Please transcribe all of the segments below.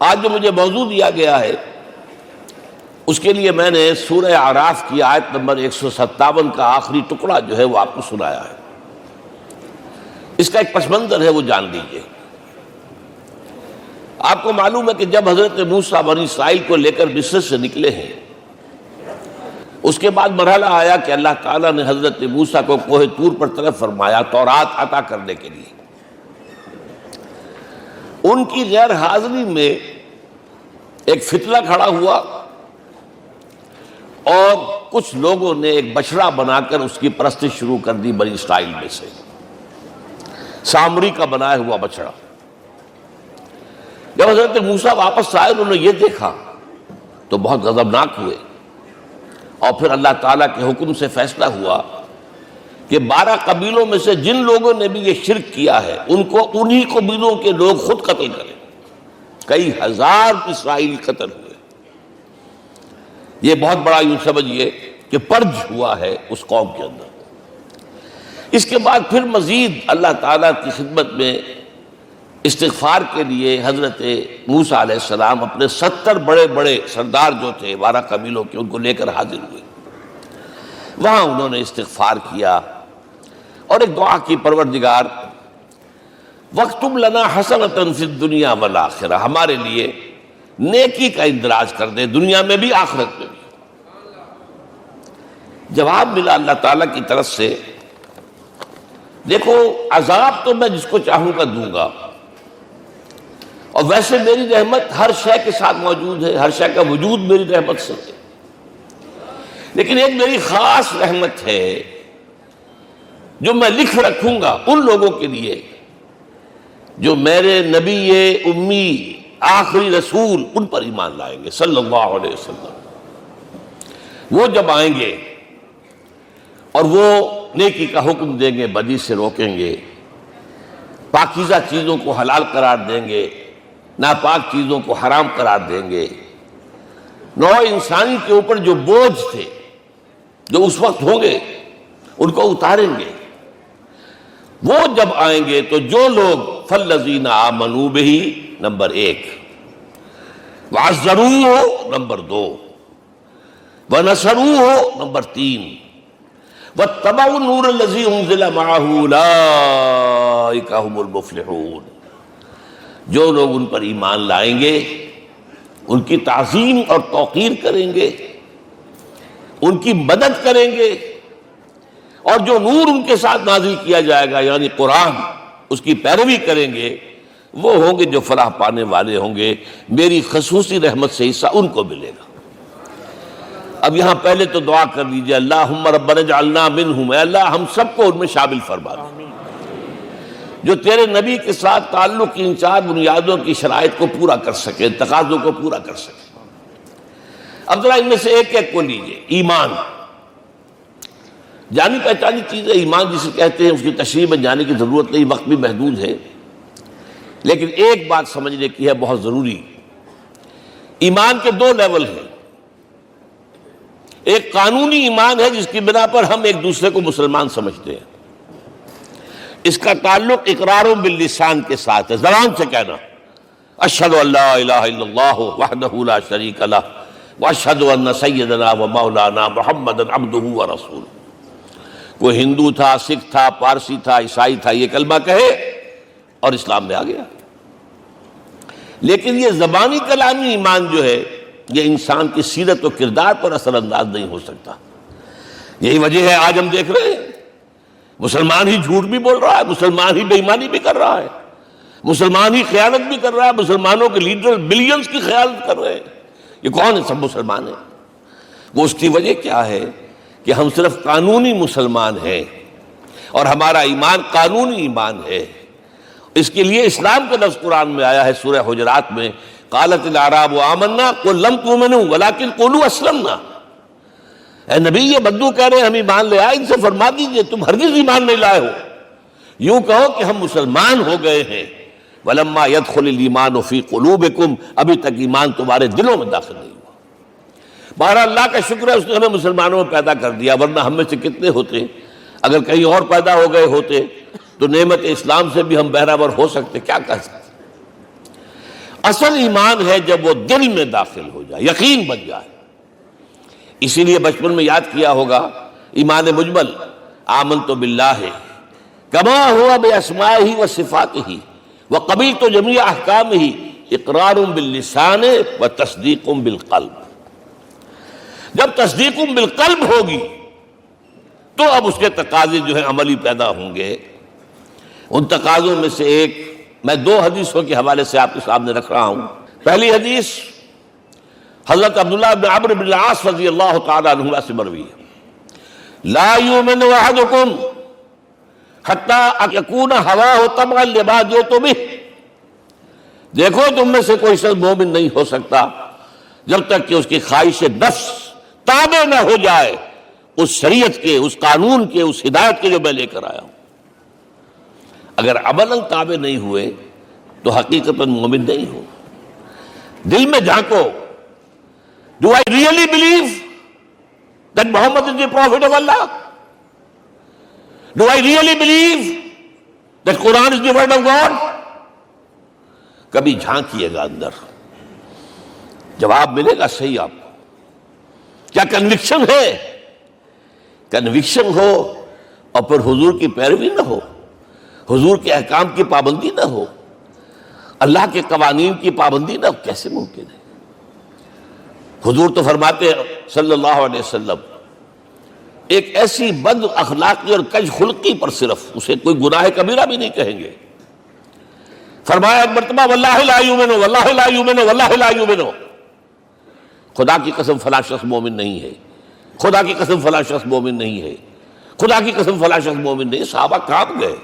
آج جو مجھے موضوع دیا گیا ہے اس کے لیے میں نے سورہ اعراف کی آیت نمبر 157 کا آخری ٹکڑا جو ہے وہ آپ کو سنایا ہے۔ اس کا ایک پس منظر ہے وہ جان لیجیے۔ آپ کو معلوم ہے کہ جب حضرت موسیٰ بنی اسرائیل کو لے کر مصر سے نکلے ہیں، اس کے بعد مرحلہ آیا کہ اللہ تعالیٰ نے حضرت موسیٰ کو کوہ طور پر طلب فرمایا تورات عطا کرنے کے لیے۔ ان کی غیر حاضری میں ایک فتنہ کھڑا ہوا اور کچھ لوگوں نے ایک بچڑا بنا کر اس کی پرستش شروع کر دی بنی اسرائیل میں سے، سامری کا بنایا ہوا بچڑا۔ جب حضرت موسیٰ واپس آئے انہوں نے یہ دیکھا تو بہت غضبناک ہوئے، اور پھر اللہ تعالیٰ کے حکم سے فیصلہ ہوا کہ 12 قبیلوں میں سے جن لوگوں نے بھی یہ شرک کیا ہے ان کو انہی قبیلوں کے لوگ خود قتل کریں۔ کئی ہزار اسرائیلی قتل ہوئے۔ یہ بہت بڑا یوں سمجھیے کہ پرج ہوا ہے اس قوم کے اندر۔ اس کے بعد پھر مزید اللہ تعالیٰ کی خدمت میں استغفار کے لیے حضرت موسیٰ علیہ السلام اپنے 70 بڑے بڑے سردار جو تھے 12 قبیلوں کے ان کو لے کر حاضر ہوئے۔ وہاں انہوں نے استغفار کیا اور ایک دعا کی، پروردگار وَاكْتُبْ لَنَا حَسَنَةً فِي الدُّنْيَا وَالْآخِرَةِ، ہمارے لیے نیکی کا اندراج کر دے، دنیا میں بھی آخرت میں بھی۔ جواب ملا اللہ تعالیٰ کی طرف سے، دیکھو عذاب تو میں جس کو چاہوں گا دوں گا، اور ویسے میری رحمت ہر شے کے ساتھ موجود ہے، ہر شے کا وجود میری رحمت سے ہے، لیکن ایک میری خاص رحمت ہے جو میں لکھ رکھوں گا ان لوگوں کے لیے جو میرے نبی امی آخری رسول ان پر ایمان لائیں گے صلی اللہ علیہ وسلم۔ وہ جب آئیں گے اور وہ نیکی کا حکم دیں گے، بدی سے روکیں گے، پاکیزہ چیزوں کو حلال قرار دیں گے، ناپاک چیزوں کو حرام قرار دیں گے، نوع انسانی کے اوپر جو بوجھ تھے جو اس وقت ہوں گے ان کو اتاریں گے۔ وہ جب آئیں گے تو جو لوگ فَالَّذِينَ آمَنُوا بِهِ نمبر 1، وَعَزَّرُوهُ نمبر 2، وَنَصَرُوهُ نمبر 3، وَاتَّبَعُوا النُّورَ الَّذِي أُنزِلَ مَعَهُ أُولَٰئِكَ هُمُ الْمُفْلِحُونَ، جو لوگ ان پر ایمان لائیں گے، ان کی تعظیم اور توقیر کریں گے، ان کی مدد کریں گے، اور جو نور ان کے ساتھ نازل کیا جائے گا یعنی قرآن، اس کی پیروی کریں گے، وہ ہوں گے جو فلاح پانے والے ہوں گے، میری خصوصی رحمت سے حصہ ان کو ملے گا۔ اب یہاں پہلے تو دعا کر لیجئے، اللہم ربنا اجعلنا منہم، اے اللہ ہم سب کو ان میں شامل فرما دے جو تیرے نبی کے ساتھ تعلق کی ان 4 بنیادوں کی شرائط کو پورا کر سکے، تقاضوں کو پورا کر سکے۔ اب ذرا ان میں سے ایک ایک کو لیجئے۔ ایمان جانی پہچانی چیز ہے، ایمان جسے کہتے ہیں، اس کی تشریح میں جانے کی ضرورت نہیں، وقت بھی محدود ہے، لیکن ایک بات سمجھنے کی ہے بہت ضروری۔ ایمان کے 2 لیول ہیں۔ ایک قانونی ایمان ہے جس کی بنا پر ہم ایک دوسرے کو مسلمان سمجھتے ہیں، اس کا تعلق اقرار باللسان کے ساتھ ہے، زبان سے کہنا اشہد ان لا الہ الا اللہ وحدہ لا شریک لہ واشہد ان سیدنا و مولانا محمدا عبدہ ورسولہ۔ کوئی ہندو تھا، سکھ تھا، پارسی تھا، عیسائی تھا، یہ کلمہ کہے اور اسلام میں آ گیا۔ لیکن یہ زبانی کلامی ایمان جو ہے یہ انسان کی سیرت و کردار پر اثر انداز نہیں ہو سکتا۔ یہی وجہ ہے آج ہم دیکھ رہے ہیں مسلمان ہی جھوٹ بھی بول رہا ہے، مسلمان ہی بے ایمانی بھی کر رہا ہے، مسلمان ہی خیانت بھی کر رہا ہے، مسلمانوں کے لیڈر بلینز کی خیانت کر رہے ہیں۔ یہ کون ہے؟ سب مسلمان ہیں۔ وہ اس کی وجہ کیا ہے کہ ہم صرف قانونی مسلمان ہیں اور ہمارا ایمان قانونی ایمان ہے۔ اس کے لیے اسلام کا لفظ قرآن میں آیا ہے سورہ حجرات میں، قالت الاعراب آمنا قل لم تؤمنوا ولکن قولوا اسلمنا۔ اے نبی یہ بدو کہہ رہے ہیں ہم ایمان لے آئے، ان سے فرما دیجئے تم ہرگز ایمان نہیں لائے ہو، یوں کہو کہ ہم مسلمان ہو گئے ہیں۔ ولما يدخل الايمان في قلوبكم، ابھی تک ایمان تمہارے دلوں میں داخل نہیں ہوا۔ بہرحال اللہ کا شکر ہے اس نے ہمیں مسلمانوں میں پیدا کر دیا، ورنہ ہم میں سے کتنے ہوتے اگر کہیں اور پیدا ہو گئے ہوتے تو نعمت اسلام سے بھی ہم بہرہ ور ہو سکتے، کیا کہہ سکتے۔ اصل ایمان ہے جب وہ دل میں داخل ہو جائے، یقین بن جائے. اسی لیے بچپن میں یاد کیا ہوگا ایمان مجمل، آمنت باللہ کما ہوا باسمائہ وصفاتہ وقبلت جمیع احکامہ اقرار باللسان وتصدیق بالقلب. جب تصدیق بالقلب ہوگی تو اب اس کے تقاضے جو ہیں عملی پیدا ہوں گے. ان تقاضوں میں سے ایک میں 2 حدیثوں کے حوالے سے آپ کے سامنے رکھ رہا ہوں. پہلی حدیث حضرت عبداللہ بن عمرو بن العاص رضی اللہ تعالی عنہما سے مروی ہے، لا یؤمن احدکم حتی یکون ہواہ طبعا لما جئت بہ. دیکھو تم میں سے کوئی شخص مومن نہیں ہو سکتا جب تک کہ اس کی خواہش نفس تابع نہ ہو جائے اس شریعت کے، اس قانون کے، اس ہدایت کے جو میں لے کر آیا ہوں. اگر عملاً تابع نہیں ہوئے تو حقیقتاً مومن نہیں ہو. دل میں جھانکو، Do I really believe that Muhammad is the prophet of Allah? Do I really believe that Quran is the word of God? کبھی جھانکیے گا اندر، جواب ملے گا صحیح آپ کو. کیا کنوکشن ہے؟ کنوکشن ہو اور پھر حضور کی پیروی نہ ہو، حضور کے احکام کی پابندی نہ ہو، اللہ کے قوانین کی پابندی نہ ہو، کیسے ممکن ہے؟ حضور تو فرماتے ہیں صلی اللہ علیہ وسلم ایک ایسی بد اخلاقی اور کج خلقی پر صرف اسے کوئی گناہ کبیرہ بھی نہیں کہیں گے. فرمایا ایک مرتبہ واللہ لا یؤمن واللہ لا یؤمن واللہ لا یؤمن، خدا کی قسم فلاں شخص مومن نہیں ہے، خدا کی قسم فلاں شخص مومن نہیں ہے، خدا کی قسم فلاں شخص مومن نہیں. صحابہ کانپ گئے،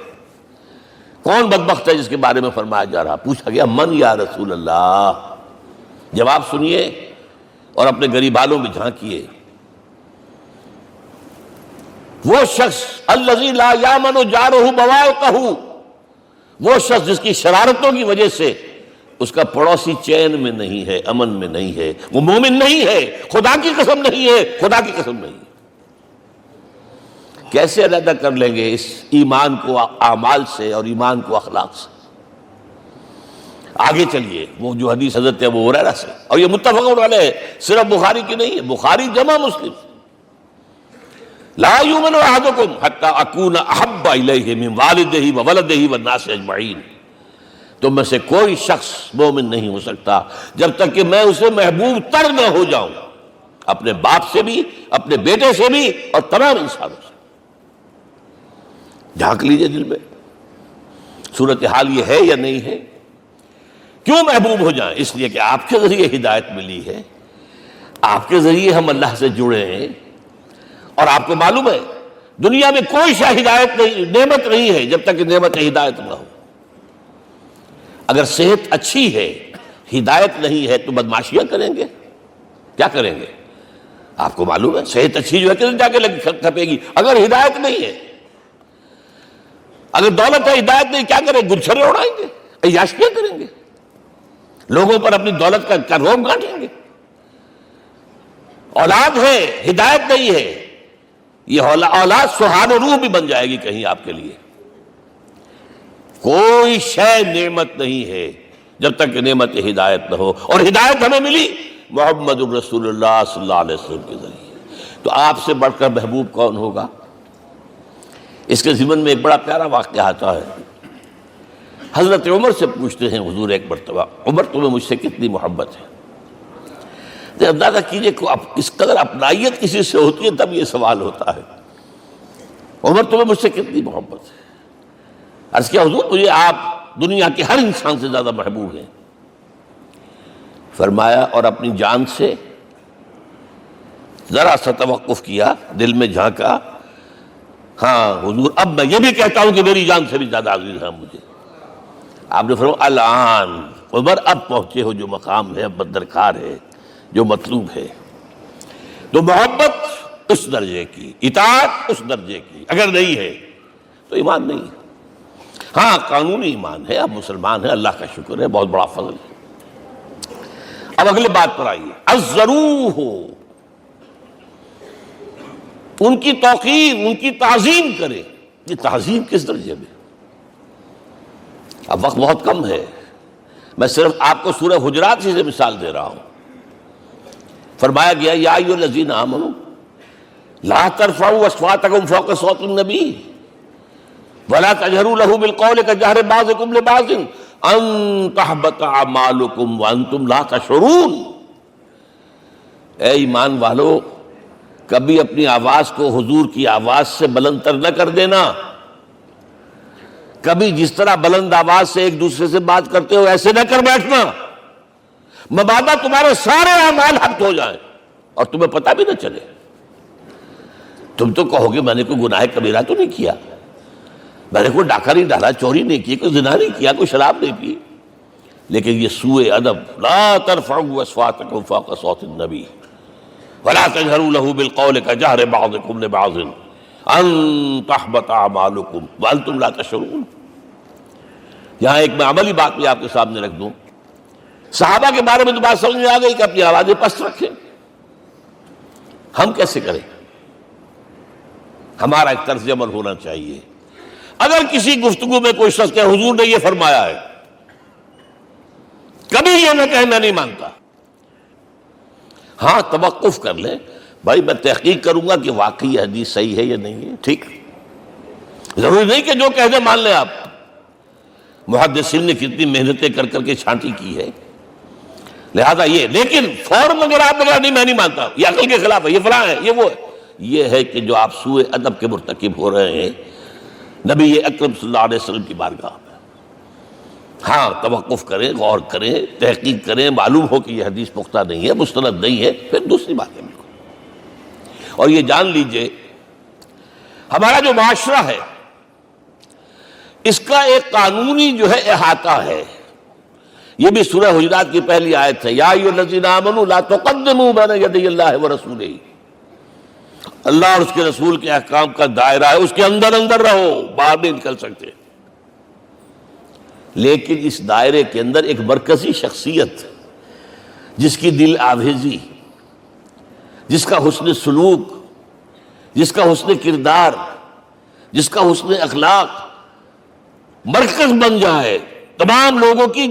کون بدبخت ہے جس کے بارے میں فرمایا جا رہا؟ پوچھا گیا من یا رسول اللہ. جواب سنیے اور اپنے غریبانوں میں جھانکیے. وہ شخص الذی لا یامن جارہ بوائقہ، وہ شخص جس کی شرارتوں کی وجہ سے اس کا پڑوسی چین میں نہیں ہے، امن میں نہیں ہے، وہ مومن نہیں ہے. خدا کی قسم نہیں ہے، خدا کی قسم نہیں ہے. کیسے علیحدہ کر لیں گے اس ایمان کو اعمال سے اور ایمان کو اخلاق سے؟ آگے چلیے، وہ جو حدیث حضرت ابو ہریرہ سے، اور یہ متفق علیہ، صرف بخاری کی نہیں ہے، بخاری جمع مسلم. لا یؤمن احدکم حتی اکون احب الیہ من والدہ وولدہ والناس اجمعین. تم میں سے کوئی شخص مومن نہیں ہو سکتا جب تک کہ میں اسے محبوب تر نہ ہو جاؤں، اپنے باپ سے بھی، اپنے بیٹے سے بھی، اور تمام انسانوں سے. جھانک لیجئے دل میں صورتحال یہ ہے یا نہیں ہے. کیوں محبوب ہو جائیں؟ اس لیے کہ آپ کے ذریعے ہدایت ملی ہے، آپ کے ذریعے ہم اللہ سے جڑے ہیں. اور آپ کو معلوم ہے دنیا میں کوئی شاہ ہدایت نہیں، نعمت نہیں ہے جب تک کہ نعمت ہدایت نہ ہو. اگر صحت اچھی ہے، ہدایت نہیں ہے، تو بدماشیاں کریں گے. کیا کریں گے؟ آپ کو معلوم ہے صحت اچھی جو ہے کہ جا کے کھپے گی اگر ہدایت نہیں ہے. اگر دولت ہے، ہدایت نہیں، کیا کریں؟ گلچھرے اڑائیں گے، عیاشیاں کریں گے، لوگوں پر اپنی دولت کا روب گانٹیں گے. اولاد ہے، ہدایت نہیں ہے، یہ اولاد سہان روح بھی بن جائے گی کہیں آپ کے لیے. کوئی شے نعمت نہیں ہے جب تک کہ نعمت ہدایت نہ ہو. اور ہدایت ہمیں ملی محمد الرسول اللہ صلی اللہ علیہ وسلم کے ذریعے. تو آپ سے بڑھ کر محبوب کون ہوگا؟ اس کے ضمن میں ایک بڑا پیارا واقعہ آتا ہے. حضرت عمر سے پوچھتے ہیں حضور ایک مرتبہ، عمر تمہیں مجھ سے کتنی محبت ہے؟ اندازہ کیجئے کہ اس قدر اپنائیت کسی سے ہوتی ہے تب یہ سوال ہوتا ہے. عمر تمہیں مجھ سے کتنی محبت ہے؟ عرض کیا حضور مجھے آپ دنیا کے ہر انسان سے زیادہ محبوب ہیں. فرمایا اور اپنی جان سے؟ ذرا سا توقف کیا، دل میں جھانکا. ہاں حضور اب میں یہ بھی کہتا ہوں کہ میری جان سے بھی زیادہ عزیز ہیں مجھے. آپ نے فرمایا الان عمر اب پہنچے ہو جو مقام ہے، اب درکار ہے، جو مطلوب ہے. تو محبت اس درجے کی، اطاعت اس درجے کی اگر نہیں ہے تو ایمان نہیں ہے. ہاں قانونی ایمان ہے، اب مسلمان ہے، اللہ کا شکر ہے، بہت بڑا فضل ہے. اب اگلے بات پر آئیے. الضروح، ان کی توقیر، ان کی تعظیم کرے. یہ تعظیم کس درجے میں؟ اب وقت بہت کم ہے، میں صرف آپ کو سورہ حجرات سے مثال دے رہا ہوں. فرمایا گیا یا ایھا الذین آمنوا لا ترفعوا اصواتکم فوق صوت النبی ولا تجہروا لہ بالقول کجہر بعضکم لبعض ان تحبط اعمالکم وانتم لا تشعرون. اے ایمان والو، کبھی اپنی آواز کو حضور کی آواز سے بلند تر نہ کر دینا. کبھی جس طرح بلند آواز سے ایک دوسرے سے بات کرتے ہو ایسے نہ کر بیٹھنا، مبادا تمہارے سارے اعمال حق ہو جائیں اور تمہیں پتہ بھی نہ چلے. تم تو کہو گے میں نے کوئی گناہ کبیرہ تو نہیں کیا، میں نے کوئی ڈاکہ نہیں ڈالا، چوری نہیں کی، کوئی زنا نہیں کیا، کوئی شراب نہیں پی، لیکن یہ سوء ادب لا ترفعوا اصواتکم فوق صوت النبی ولا تجہروا لہ بالقول کجہر بعضکم لبعض ان تحبط اعمالکم وانتم لا تشعرون. یہاں ایک میں عملی بات بھی آپ کے سامنے رکھ دوں. صحابہ کے بارے میں تو بات سمجھ میں آ گئی کہ اپنی آوازیں پست رکھیں. ہم کیسے کریں؟ ہمارا ایک طرز عمل ہونا چاہیے. اگر کسی گفتگو میں کوئی شخص کہ حضور نے یہ فرمایا ہے، کبھی یہ نہ کہے میں نہیں مانتا. ہاں توقف کر لیں، بھائی میں تحقیق کروں گا کہ واقعی یہ حدیث صحیح ہے یا نہیں ہے. ٹھیک، ضروری نہیں کہ جو کہہ دے مان لیں آپ. محدثین نے کتنی محنتیں کر کر کے چھانٹی کی ہے، لہذا یہ. لیکن فوراً اگر آپ بگڑا نہیں میں نہیں مانتا، یہ عقل کے خلاف ہے، یہ فلاں ہے، یہ وہ ہے، یہ ہے کہ جو آپ سوء ادب کے مرتکب ہو رہے ہیں نبی اکرم صلی اللہ علیہ وسلم کی بارگاہ میں. ہاں توقف کریں، غور کریں، تحقیق کریں، معلوم ہو کہ یہ حدیث پختہ نہیں ہے، مستند نہیں ہے، پھر دوسری بات ہے. اور یہ جان لیجئے ہمارا جو معاشرہ ہے اس کا ایک قانونی جو ہے احاطہ ہے. یہ بھی سورہ حجرات کی پہلی آیت ہے، یا ایھا الذین آمنوا لا تقدموا بین یدی اللہ ورسولہ. اللہ اور اس کے رسول کے احکام کا دائرہ ہے، اس کے اندر اندر رہو، باہر نہیں نکل سکتے. لیکن اس دائرے کے اندر ایک مرکزی شخصیت جس کی دل آویزی، جس کا حسن سلوک، جس کا حسن کردار، جس کا حسن اخلاق مرکز بن جائے، تمام لوگوں کی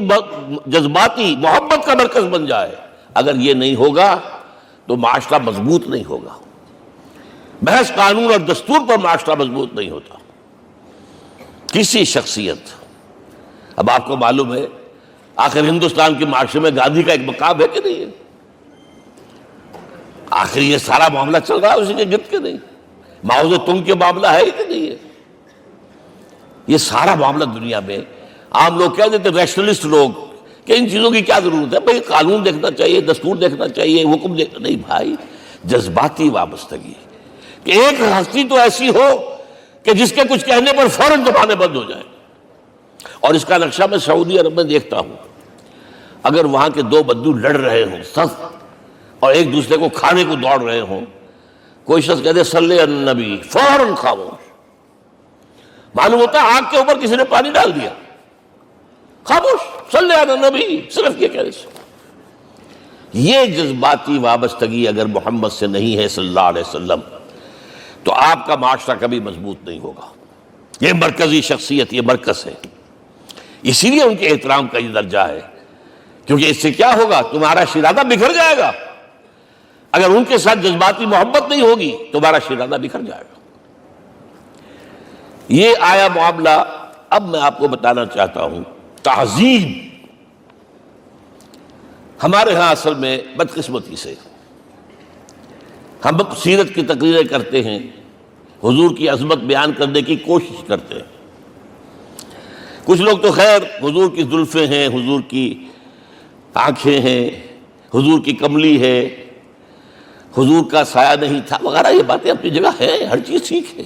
جذباتی محبت کا مرکز بن جائے، اگر یہ نہیں ہوگا تو معاشرہ مضبوط نہیں ہوگا. محض قانون اور دستور پر معاشرہ مضبوط نہیں ہوتا. کسی شخصیت، اب آپ کو معلوم ہے آخر ہندوستان کے معاشرے میں گاندھی کا ایک مقام ہے کہ نہیں ہے؟ آخر یہ سارا معاملہ چل رہا ہے اسی کے گرد کے نہیں؟ ماؤ زے تنگ کے معاملہ ہے کہ نہیں ہے؟ یہ سارا معاملہ دنیا میں عام لوگ کہہ دیتے، ریشنلسٹ لوگ، کہ ان چیزوں کی کیا ضرورت ہے؟ بھائی قانون دیکھنا چاہیے، دستور دیکھنا چاہیے، حکم دیکھنا نہیں. بھائی جذباتی وابستگی، کہ ایک ہستی تو ایسی ہو کہ جس کے کچھ کہنے پر فوراً زبانیں بند ہو جائیں. اور اس کا نقشہ میں سعودی عرب میں دیکھتا ہوں، اگر وہاں کے دو بدو لڑ رہے ہوں صف اور ایک دوسرے کو کھانے کو دوڑ رہے ہوں، کوئی شخص کہتے صلی علی النبی، فوراً خاموش. معلوم ہوتا ہے آگ کے اوپر کسی نے پانی ڈال دیا، خاموش، صلی علی النبی، صرف یہ کہنے سے. یہ جذباتی وابستگی اگر محمد سے نہیں ہے صلی اللہ علیہ وسلم تو آپ کا معاشرہ کبھی مضبوط نہیں ہوگا. یہ مرکزی شخصیت، یہ مرکز ہے. اسی لیے ان کے احترام کا یہ درجہ ہے، کیونکہ اس سے کیا ہوگا؟ تمہارا شیرازہ بکھر جائے گا. اگر ان کے ساتھ جذباتی محبت نہیں ہوگی تمہارا شیرازہ بکھر جائے گا. یہ آیا معاملہ. اب میں آپ کو بتانا چاہتا ہوں تہذیب. ہمارے ہاں اصل میں بدقسمتی سے ہم سیرت کی تقریریں کرتے ہیں، حضور کی عظمت بیان کرنے کی کوشش کرتے ہیں. کچھ لوگ تو خیر حضور کی زلفیں ہیں، حضور کی آنکھیں ہیں، حضور کی کملی ہے، حضور کا سایہ نہیں تھا وغیرہ، یہ باتیں اپنی جگہ ہیں، ہر چیز ٹھیک ہے.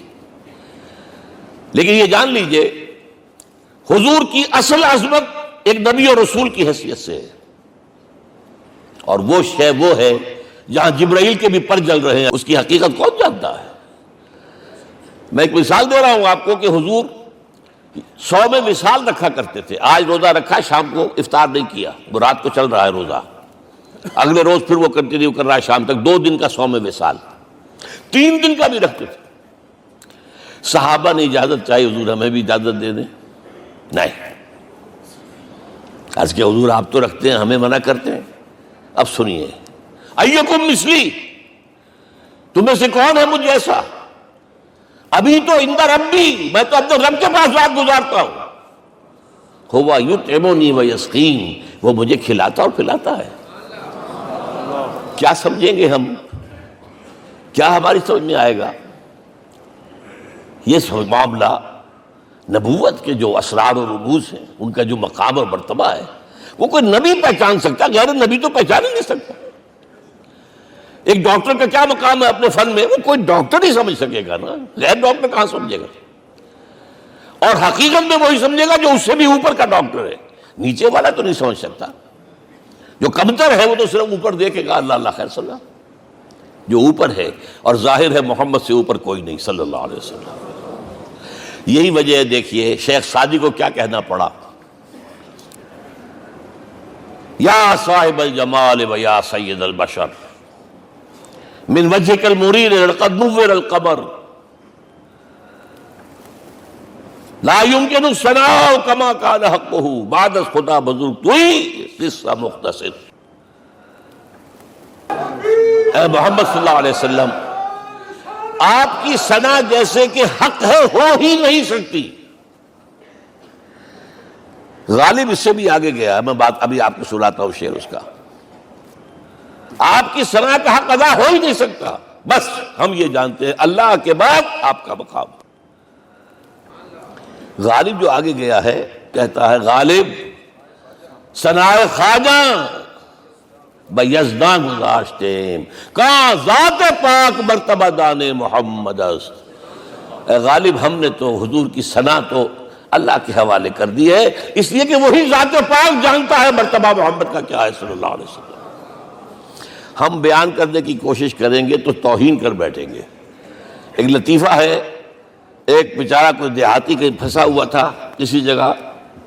لیکن یہ جان لیجئے حضور کی اصل عظمت ایک نبی اور رسول کی حیثیت سے ہے، اور وہ شے وہ ہے جہاں جبرائیل کے بھی پر جل رہے ہیں. اس کی حقیقت کون جانتا ہے؟ میں ایک مثال دے رہا ہوں آپ کو کہ حضور 100 میں وصال رکھا کرتے تھے. آج روزہ رکھا، شام کو افطار نہیں کیا، وہ رات کو چل رہا ہے روزہ، اگلے روز پھر وہ کنٹینیو کر رہا ہے شام تک. 2 دن کا 100 میں وصال، 3 دن کا بھی رکھتے تھے. صحابہ نے اجازت چاہی، حضور ہمیں بھی اجازت دے دیں. نہیں، عرض کہ حضور آپ تو رکھتے ہیں، ہمیں منع کرتے ہیں. اب سنیے، ایکم مثلی، تمہیں سے کون ہے مجھ جیسا؟ ابھی تو عند ربی، میں تو اپنے رب کے پاس رات گزارتا ہوں. ہوا یطعمنی ویسقین، وہ مجھے کھلاتا اور پلاتا ہے. کیا سمجھیں گے ہم؟ کیا ہماری سمجھ میں آئے گا؟ یہ معاملہ نبوت کے جو اسرار و رموز ہیں، ان کا جو مقام اور مرتبہ ہے، وہ کوئی نبی پہچان سکتا، غیر نبی تو پہچان ہی نہیں سکتا. ایک ڈاکٹر کا کیا مقام ہے اپنے فن میں، وہ کوئی ڈاکٹر ہی سمجھ سکے گا نا، غیر ڈاکٹر کہاں سمجھے گا؟ اور حقیقت میں وہی سمجھے گا جو اس سے بھی اوپر کا ڈاکٹر ہے. نیچے والا تو نہیں سمجھ سکتا. جو کمتر ہے وہ تو صرف اوپر دیکھے گا اللہ اللہ خیر صلی اللہ. جو اوپر ہے اور ظاہر ہے محمد سے اوپر کوئی نہیں صلی اللہ علیہ وسلم. یہی وجہ ہے، دیکھیے شیخ سعدی کو کیا کہنا پڑا، یا صاحب الجمال و یا سید البشر من وجهك المرير لقد نور القمر لا يمكن الثناء كما كان حقه بعد خدا بزرگ توئی قصہ مختصر. اے محمد صلی اللہ علیہ وسلم، آپ کی ثنا جیسے کہ حق ہے ہو ہی نہیں سکتی. غالب اس سے بھی آگے گیا ہے، میں بات ابھی آپ کو سناتا ہوں شعر اس کا. آپ کی ثنا کا حق ادا ہو ہی نہیں سکتا. بس ہم یہ جانتے ہیں اللہ کے بعد آپ کا مقام. غالب جو آگے گیا ہے کہتا ہے، غالب ثنا خواجہ بیزداں گزاشتے کہاں ذات پاک مرتبہ دان محمد است. اے غالب، ہم نے تو حضور کی ثنا تو اللہ کے حوالے کر دی ہے، اس لیے کہ وہی ذات پاک جانتا ہے مرتبہ محمد کا کیا ہے صلی اللہ علیہ وسلم. ہم بیان کرنے کی کوشش کریں گے تو توہین کر بیٹھیں گے. ایک لطیفہ ہے، ایک بیچارہ کوئی دیہاتی کہیں پھنسا ہوا تھا کسی جگہ،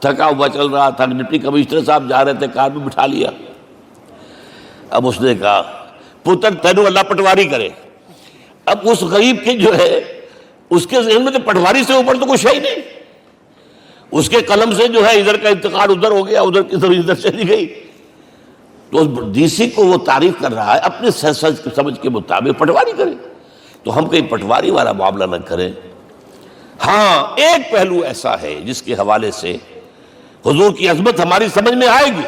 تھکا ہوا چل رہا تھا، ڈپٹی کمشنر صاحب جا رہے تھے، کار میں بٹھا لیا. اب اس نے کہا، پتر تینوں اللہ پٹواری کرے. اب اس غریب کے جو ہے اس کے ذہن میں تو پٹواری سے اوپر تو کچھ ہے ہی نہیں. اس کے قلم سے جو ہے ادھر کا انتقال ادھر ہو گیا، ادھر کی ادھر چلی گئی. تو ڈی سی کو وہ تعریف کر رہا ہے اپنے سمجھ کے مطابق، پٹواری کرے. تو ہم کہیں پٹواری والا معاملہ نہ کریں. ہاں ایک پہلو ایسا ہے جس کے حوالے سے حضور کی عظمت ہماری سمجھ میں آئے گی.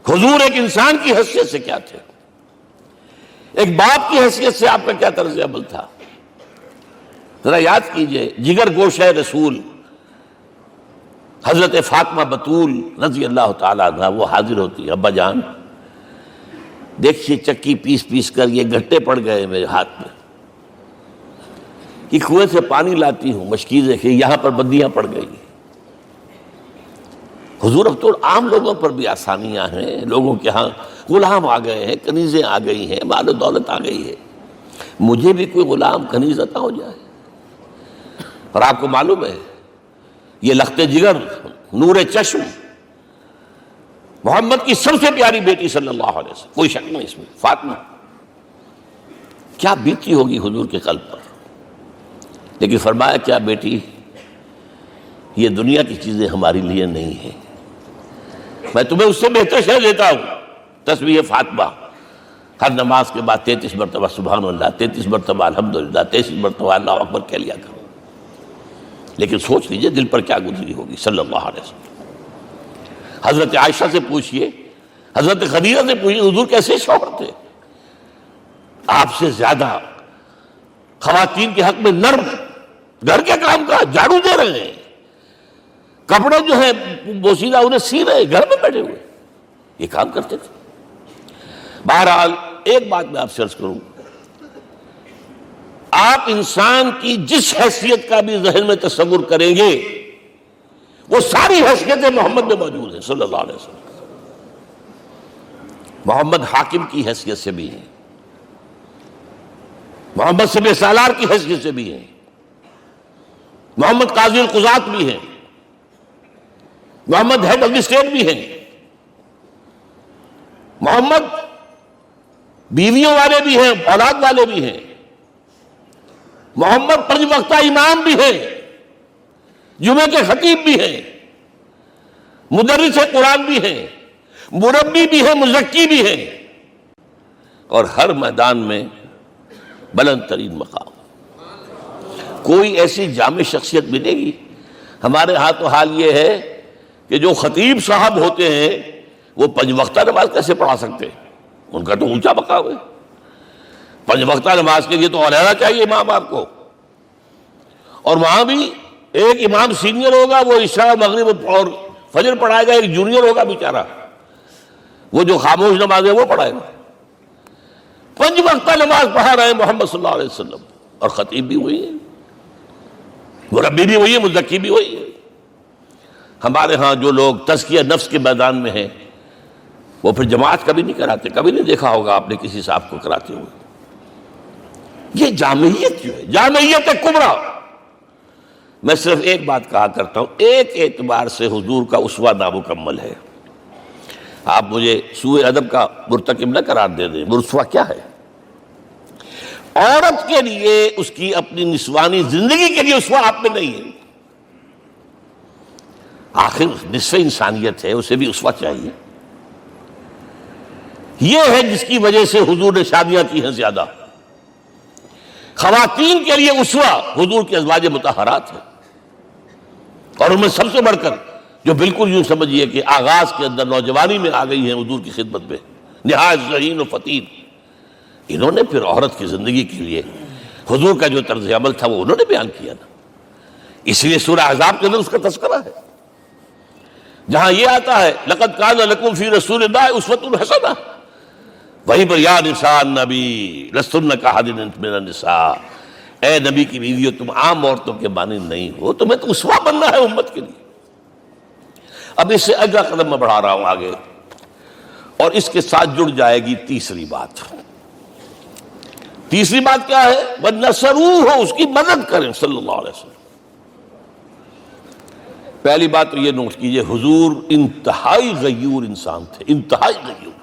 حضور ایک انسان کی حیثیت سے کیا تھے، ایک باپ کی حیثیت سے آپ کا کیا طرز عمل تھا. ذرا یاد کیجئے، جگر گوشہ رسول حضرت فاطمہ بطول رضی اللہ تعالیٰ عنہ وہ حاضر ہوتی ہے. ابا جان دیکھیے چکی پیس پیس کر یہ گھٹے پڑ گئے میرے ہاتھ میں، کہ کنویں سے پانی لاتی ہوں، مشکیزیں کہ یہاں پر بندیاں پڑ گئی. حضور اب تو عام لوگوں پر بھی آسانیاں ہیں، لوگوں کے ہاں غلام آ گئے ہیں، کنیزیں آ گئی ہیں، مال و دولت آ گئی ہے. مجھے بھی کوئی غلام کنیز عطا ہو جائے. اور آپ کو معلوم ہے یہ لخت جگر نور چشم محمد کی سب سے پیاری بیٹی صلی اللہ علیہ وسلم، کوئی شک نہیں اس میں، فاطمہ، کیا بیتی ہوگی حضور کے قلب پر. لیکن فرمایا، کیا بیٹی، یہ دنیا کی چیزیں ہماری لیے نہیں ہیں، میں تمہیں اس سے بہتر شے دیتا ہوں. تسبیح فاطمہ ہر نماز کے بعد 33 مرتبہ سبحان اللہ، 33 مرتبہ الحمدللہ، 33 مرتبہ اللہ اکبر کہہ لیا کرو. لیکن سوچ لیجئے دل پر کیا گزری ہوگی صلی اللہ علیہ وسلم. حضرت عائشہ سے پوچھئے، حضرت خدیجہ سے پوچھئے، حضور کیسے شوہر تھے. آپ سے زیادہ خواتین کے حق میں نرم، گھر کے کام کا جھاڑو دے رہے ہیں، کپڑے جو ہیں بوسیدہ انہیں سی رہے، گھر میں بیٹھے ہوئے یہ کام کرتے تھے. بہرحال ایک بات میں آپ سے عرض کروں، آپ انسان کی جس حیثیت کا بھی ذہن میں تصور کریں گے وہ ساری حیثیتیں محمد میں موجود ہیں صلی اللہ علیہ وسلم. محمد حاکم کی حیثیت سے بھی ہیں، محمد سبع سالار کی حیثیت سے بھی ہیں، محمد قاضی القضات بھی ہیں، محمد ہیڈ آف دی اسٹیٹ بھی ہیں، محمد بیویوں والے بھی ہیں، اولاد والے بھی ہیں، محمد 5 وقتہ امام بھی ہیں، جمعے کے خطیب بھی ہیں، مدرس قرآن بھی ہیں، مربی بھی ہیں، مزکی بھی ہیں، اور ہر میدان میں بلند ترین مقام۔ کوئی ایسی جامع شخصیت ملے گی؟ ہمارے ہاں تو حال یہ ہے کہ جو خطیب صاحب ہوتے ہیں وہ 5 وقتہ نماز کیسے پڑھا سکتے ہیں؟ ان کا تو اونچا مقام ہے۔ 5 وقتہ نماز کے لیے تو علیحدہ چاہیے امام آپ کو، اور وہاں بھی ایک امام سینئر ہوگا، وہ عشاء مغرب اور فجر پڑھائے گا، ایک جونیئر ہوگا بیچارہ، وہ جو خاموش نماز ہے وہ پڑھائے گا۔ 5 وقتہ نماز پڑھا رہے ہیں محمد صلی اللہ علیہ وسلم، اور خطیب بھی وہی ہے، مربی بھی وہی ہے، مزکی بھی وہی ہے۔ ہمارے ہاں جو لوگ تزکیہ نفس کے میدان میں ہیں وہ پھر جماعت کبھی نہیں کراتے، کبھی نہیں دیکھا ہوگا آپ نے کسی صاحب کو کراتے ہوئے۔ یہ جامعیت جو ہے، جامعیت کبریٰ۔ میں صرف ایک بات کہا کرتا ہوں، ایک اعتبار سے حضور کا اسوہ نامکمل ہے۔ آپ مجھے سوء ادب کا مرتکب نہ قرار دے دیں، اسوہ کیا ہے؟ عورت کے لیے اس کی اپنی نسوانی زندگی کے لیے اسوہ آپ میں نہیں ہے۔ آخر نصف انسانیت ہے، اسے بھی اسوہ چاہیے۔ یہ ہے جس کی وجہ سے حضور نے شادیاں کی ہیں زیادہ۔ خواتین کے لیے اسوہ حضور کے ازواج مطہرات ہیں، اور ان میں سب سے بڑھ کر جو بالکل یوں سمجھیے کہ آغاز کے اندر نوجوانی میں آ گئی ہیں حضور کی خدمت میں، نہایت ذہین و فطین، انہوں نے پھر عورت کی زندگی کے لیے حضور کا جو طرز عمل تھا وہ انہوں نے بیان کیا نا۔ اس لیے سورہ احزاب کے اندر اس کا تذکرہ ہے، جہاں یہ آتا ہے لقد کان لکم فی رسول اللہ اسوۃ حسنہ، وہیں پر یا نساء النبی لستن کاحد من النساء، اے نبی کی بیویوں تم عام عورتوں کے مانند نہیں ہو، تمہیں تو اسوہ بننا ہے امت کے لیے۔ اب اس سے اگلا قدم میں بڑھا رہا ہوں آگے، اور اس کے ساتھ جڑ جائے گی تیسری بات۔ تیسری بات کیا ہے؟ وَنَصَرُوهُ، اس کی مدد کریں صلی اللہ علیہ وسلم۔ پہلی بات تو یہ نوٹ کیجئے، حضور انتہائی غیور انسان تھے، انتہائی غیور۔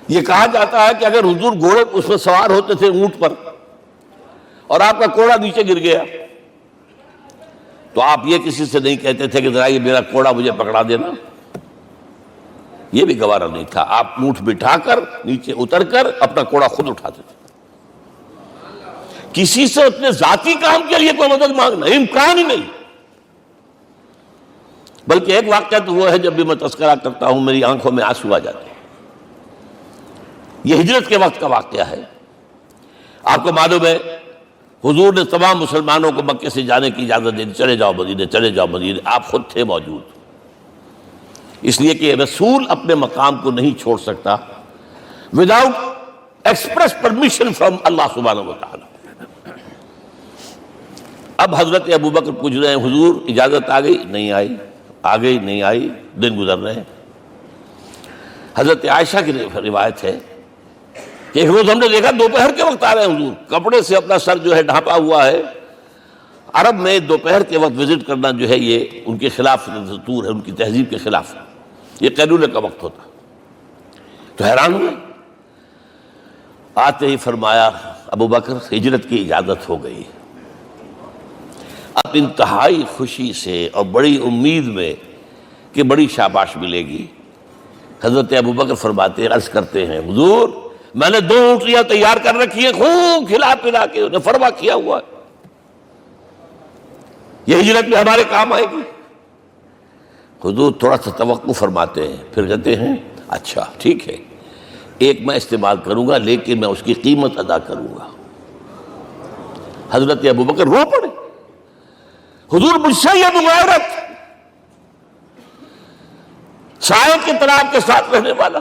یہ کہا جاتا ہے کہ اگر حضور گھوڑے اس میں سوار ہوتے تھے اونٹ پر، اور آپ کا کوڑا نیچے گر گیا، تو آپ یہ کسی سے نہیں کہتے تھے کہ ذرا یہ میرا کوڑا مجھے پکڑا دینا، یہ بھی گوارا نہیں تھا۔ آپ اونٹ بٹھا کر نیچے اتر کر اپنا کوڑا خود اٹھاتے تھے۔ کسی سے اپنے ذاتی کام کے لیے کوئی مدد مانگنا امکان ہی نہیں۔ بلکہ ایک واقعہ تو وہ ہے جب بھی میں تذکرہ کرتا ہوں میری آنکھوں میں آنسو آ جاتے ہیں۔ یہ ہجرت کے وقت کا واقعہ ہے۔ آپ کو معلوم ہے حضور نے تمام مسلمانوں کو مکے سے جانے کی اجازت دے دی، چلے جاؤ مدینے، چلے جاؤ مدینے، آپ خود تھے موجود، اس لیے کہ رسول اپنے مقام کو نہیں چھوڑ سکتا وداؤٹ ایکسپریس پرمیشن فرام اللہ سبحانہ وتعالی۔ اب حضرت ابوبکر پوچھ رہے ہیں حضور اجازت آ گئی؟ نہیں آئی، آ گئی نہیں آئی، دن گزر رہے ہیں۔ حضرت عائشہ کی روایت ہے کہ ایک روز ہم نے دیکھا دوپہر کے وقت آ رہے ہیں حضور، کپڑے سے اپنا سر جو ہے ڈھانپا ہوا ہے۔ عرب میں دوپہر کے وقت وزٹ کرنا جو ہے یہ ان کے خلاف دستور ہے، ان کی تہذیب کے خلاف ہے، یہ قیلولے کا وقت ہوتا۔ تو حیران ہوئے، آتے ہی فرمایا ابوبکر ہجرت کی اجازت ہو گئی۔ اب انتہائی خوشی سے اور بڑی امید میں کہ بڑی شاباش ملے گی، حضرت ابوبکر فرماتے ہیں، عرض کرتے ہیں حضور میں نے 2 اونٹیاں تیار کر رکھی ہیں، خوب کھلا پلا کے انہیں فرما کیا ہوا ہے، یہ ہجرت میں ہمارے کام آئے گی۔ حضور تھوڑا سا توقع فرماتے ہیں، پھر کہتے ہیں اچھا ٹھیک ہے، ایک میں استعمال کروں گا لیکن میں اس کی قیمت ادا کروں گا۔ حضرت ابوبکر رو پڑے، حضور مجھ سے یہ مغایرت، سائے کے تناب کے ساتھ رہنے والا،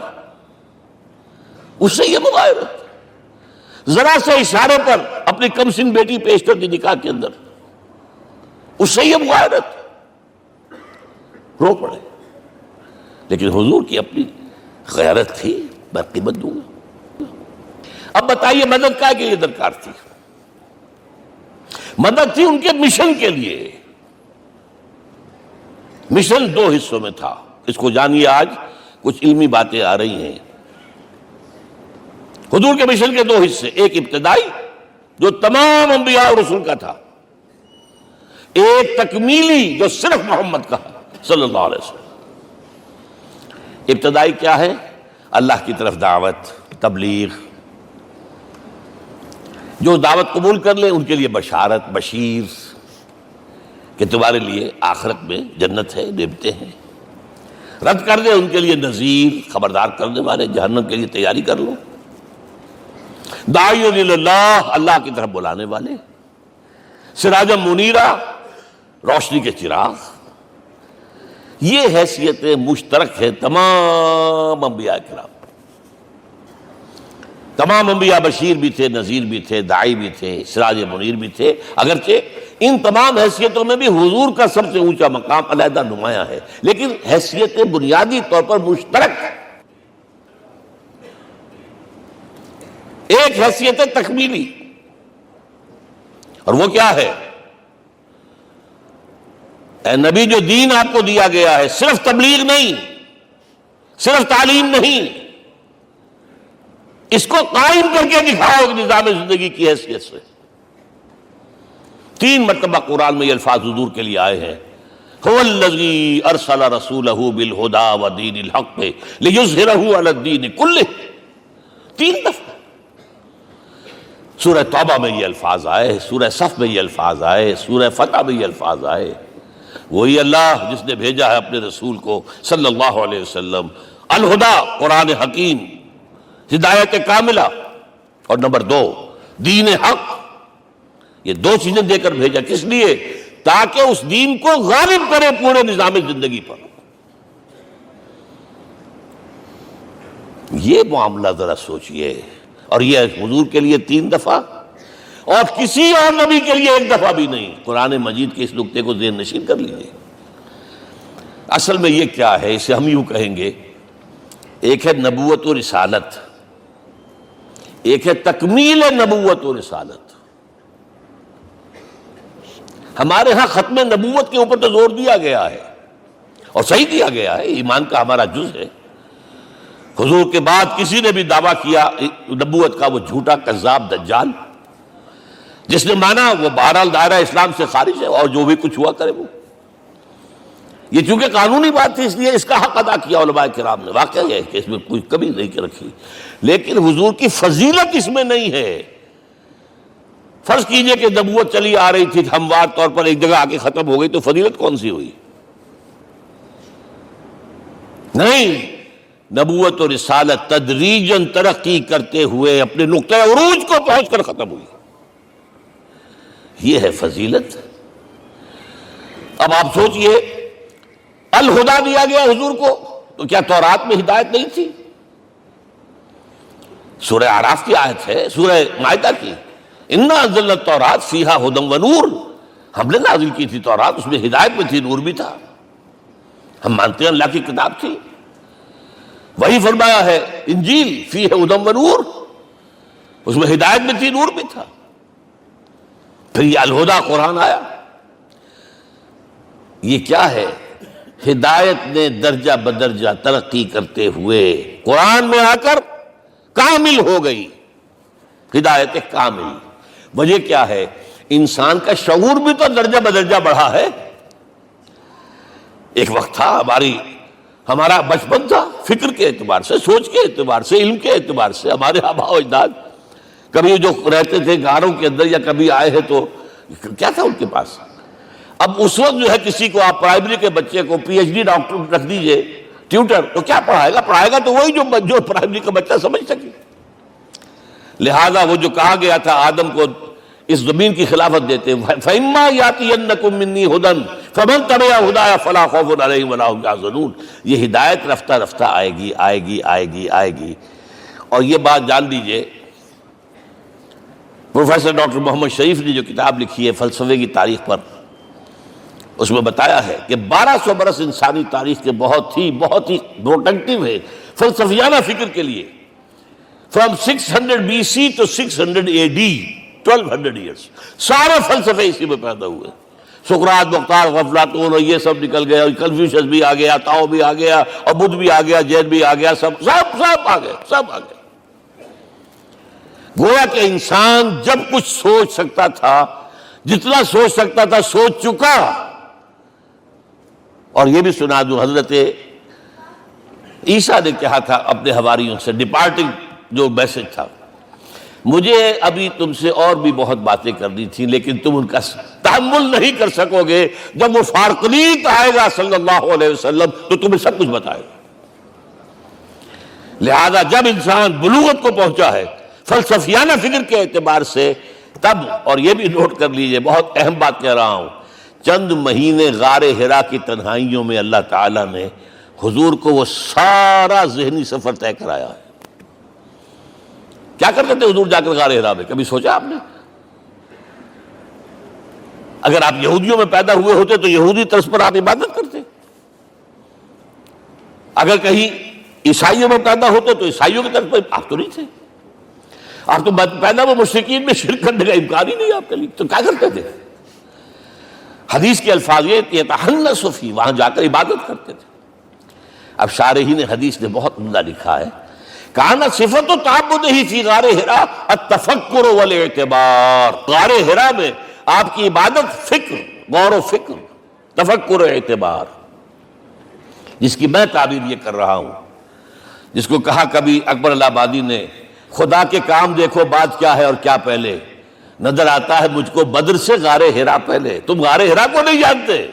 اس سے یہ مغایرت، ذرا سے اشارے پر اپنی کم سن بیٹی پیش کر دی نکاح کے اندر، اس سے یہ مغایرت، رو پڑے۔ لیکن حضور کی اپنی غیرت تھی، میں قیمت دوں گا۔ اب بتائیے مدد کا کہ یہ درکار تھی؟ مدد تھی ان کے مشن کے لیے۔ مشن 2 حصوں میں تھا، اس کو جانیے، آج کچھ علمی باتیں آ رہی ہیں۔ حضور کے مشن کے 2 حصے، ایک ابتدائی جو تمام انبیاء اور رسول کا تھا، ایک تکمیلی جو صرف محمد کا ہے۔ صلی اللہ علیہ وسلم۔ ابتدائی کیا ہے؟ اللہ کی طرف دعوت، تبلیغ۔ جو دعوت قبول کر لیں ان کے لیے بشارت، بشیر کہ تمہارے لیے آخرت میں جنت ہے، نعمتیں ہیں۔ رد کر دیں ان کے لیے نذیر، خبردار کرنے والے، جہنم کے لیے تیاری کر لو۔ داعی اللہ، اللہ کی طرف بلانے والے، سراجا منیرا، روشنی کے چراغ۔ یہ حیثیتیں مشترک ہے تمام انبیاء کرام۔ تمام انبیاء بشیر بھی تھے، نذیر بھی تھے، داعی بھی تھے، سراج منیر بھی تھے، اگرچہ ان تمام حیثیتوں میں بھی حضور کا سب سے اونچا مقام علیحدہ نمایاں ہے، لیکن حیثیتیں بنیادی طور پر مشترک۔ ایک حیثیت تکمیلی، اور وہ کیا ہے؟ اے نبی، جو دین آپ کو دیا گیا ہے صرف تبلیغ نہیں، صرف تعلیم نہیں، اس کو قائم کر کے دکھاؤ نظام زندگی کی حیثیت سے۔ 3 مرتبہ قرآن میں یہ الفاظ حضور کے لیے آئے ہیں، هو الذی ارسل رسولہ بالہدی ودین الحق لیظہرہ علی الدین کلہ۔ 3 دفعہ سورہ توبہ میں یہ الفاظ آئے، سورہ صف میں یہ الفاظ آئے، سورہ فتح میں یہ الفاظ آئے۔ وہی اللہ جس نے بھیجا ہے اپنے رسول کو صلی اللہ علیہ وسلم، الہدا، قرآن حکیم، ہدایت کاملہ، اور نمبر 2 دین حق۔ یہ 2 چیزیں دے کر بھیجا، کس لیے؟ تاکہ اس دین کو غالب کرے پورے نظام زندگی پر۔ یہ معاملہ ذرا سوچئے، اور یہ حضور کے لیے 3 دفعہ، اور کسی اور نبی کے لیے 1 دفعہ بھی نہیں۔ قرآن مجید کے اس نقطے کو ذہن نشین کر لیجیے۔ اصل میں یہ کیا ہے؟ اسے ہم یوں کہیں گے، ایک ہے نبوت و رسالت، ایک ہے تکمیل نبوت و رسالت۔ ہمارے ہاں ختم نبوت کے اوپر تو زور دیا گیا ہے، اور صحیح دیا گیا ہے، ایمان کا ہمارا جز ہے۔ حضور کے بعد کسی نے بھی دعویٰ کیا نبوت کا، وہ جھوٹا، کذاب، دجال۔ جس نے مانا وہ بہرحال دائرہ اسلام سے خارج ہے، اور جو بھی کچھ ہوا کرے وہ۔ یہ چونکہ قانونی بات تھی، اس لیے اس کا حق ادا کیا علماء کرام نے۔ واقعہ ہے کہ اس میں کوئی کمی نہیں رکھی، لیکن حضور کی فضیلت اس میں نہیں ہے۔ فرض کیجئے کہ نبوت چلی آ رہی تھی ہموار طور پر، ایک جگہ آ کے ختم ہو گئی، تو فضیلت کون سی ہوئی؟ نہیں، نبوت و رسالت تدریجاً ترقی کرتے ہوئے اپنے نقطۂ عروج کو پہنچ کر ختم ہوئی۔ یہ ہے فضیلت۔ اب آپ سوچئے، الہدا دیا گیا حضور کو، تو کیا تورات میں ہدایت نہیں تھی؟ سورہ اعراف کی آیت ہے، سورہ مائدہ کی، انا انزلنا التوراۃ فیہا ھدی ونور۔ ہم نے نازل کی تھی تورات، اس میں ہدایت بھی تھی، نور بھی تھا۔ ہم مانتے ہیں اللہ کی کتاب تھی۔ وہی فرمایا ہے انجیل فیہا ھدی ونور، اس میں ہدایت بھی تھی، نور بھی تھا۔ پھر یہ الہدا قرآن آیا۔ یہ کیا ہے؟ ہدایت نے درجہ بدرجہ ترقی کرتے ہوئے قرآن میں آ کر کامل ہو گئی، ہدایت کامل۔ وجہ کیا ہے؟ انسان کا شعور بھی تو درجہ بدرجہ بڑھا ہے۔ ایک وقت تھا ہمارا بچپن تھا، فکر کے اعتبار سے، سوچ کے اعتبار سے، علم کے اعتبار سے، ہمارے آباء و اجداد کبھی جو رہتے تھے غاروں کے اندر یا کبھی آئے ہیں تو کیا تھا ان کے پاس؟ اب اس وقت جو ہے کسی کو آپ پرائمری کے بچے کو پی ایچ ڈی ڈاکٹر رکھ دیجئے ٹیوٹر، تو کیا پڑھائے گا تو وہی جو پرائمری کا بچہ سمجھ سکے۔ لہذا وہ جو کہا گیا تھا آدم کو اس زمین کی خلافت دیتے، فَإِمَّا يَأْتِيَنَّكُم مِّنِّي هُدًى فَمَن تَبِعَ هُدَايَ فَلَا خَوْفٌ عَلَيْهِمْ وَلَا هُمْ يَحْزَنُونَ۔ یہ ہدایت رفتہ رفتہ آئے گی، آئے گی، آئے گی، آئے گی۔ اور یہ بات جان لیجئے، پروفیسر ڈاکٹر محمد شریف نے جو کتاب لکھی ہے فلسفے کی تاریخ پر، اس میں بتایا ہے کہ 1200 برس انسانی تاریخ کے بہت ہی پروڈکٹیو ہے فلسفیانہ فکر کے لیے۔ From 600 BC to 600 AD، 1200 years, سارے فلسفے اسی میں پیدا ہوئے۔ سقراط، مختار، افلاطون اور یہ سب نکل گئے، اور کنفیوشس بھی آ گیا، تاؤ بھی آ گیا، اور بدھ بھی آ گیا، جین بھی آ گیا، سب آ گئے، سب آ گئے۔ گویا کہ انسان جب کچھ سوچ سکتا تھا، جتنا سوچ سکتا تھا سوچ چکا، اور یہ بھی سنا دوں، حضرت عیسیٰ نے کہا تھا اپنے حواریوں سے، ڈپارٹنگ جو میسج تھا، مجھے ابھی تم سے اور بھی بہت باتیں کرنی تھی لیکن تم ان کا تحمل نہیں کر سکو گے، جب وہ فارقلیت آئے گا صلی اللہ علیہ وسلم تو تمہیں سب کچھ بتائے گا۔ لہذا جب انسان بلوغت کو پہنچا ہے فلسفیانہ فکر کے اعتبار سے، تب، اور یہ بھی نوٹ کر لیجئے، بہت اہم بات کہہ رہا ہوں، چند مہینے غار حرا کی تنہائیوں میں اللہ تعالیٰ نے حضور کو وہ سارا ذہنی سفر طے کرایا ہے۔ کیا کرتے تھے حضور جا کر غار حرا میں؟ کبھی سوچا آپ نے؟ اگر آپ یہودیوں میں پیدا ہوئے ہوتے تو یہودی طرز پر آپ عبادت کرتے، اگر کہیں عیسائیوں میں پیدا ہوتے تو عیسائیوں کی طرف پر آپ تو نہیں تھے، آپ تو پیدا وہ مشرکین میں شرک کرنے کا امکان ہی نہیں آپ کے لیے، تو کیا کرتے تھے؟ حدیث کے الفاظ یہ تحنث فی، وہاں جا کر عبادت کرتے تھے۔ اب شارحین حدیث نے بہت عمدہ لکھا ہے، کانا صفت و تعبدہ فی غار حرا التفکر والاعتبار، غار حرا میں آپ کی عبادت فکر، غور و فکر، تفکر و اعتبار، جس کی میں تعبیر یہ کر رہا ہوں، جس کو کہا کبھی اکبر الہ آبادی نے، خدا کے کام دیکھو بعد کیا ہے اور کیا پہلے، نظر آتا ہے مجھ کو بدر سے غار حرا پہلے۔ تم غار حرا کو نہیں جانتے،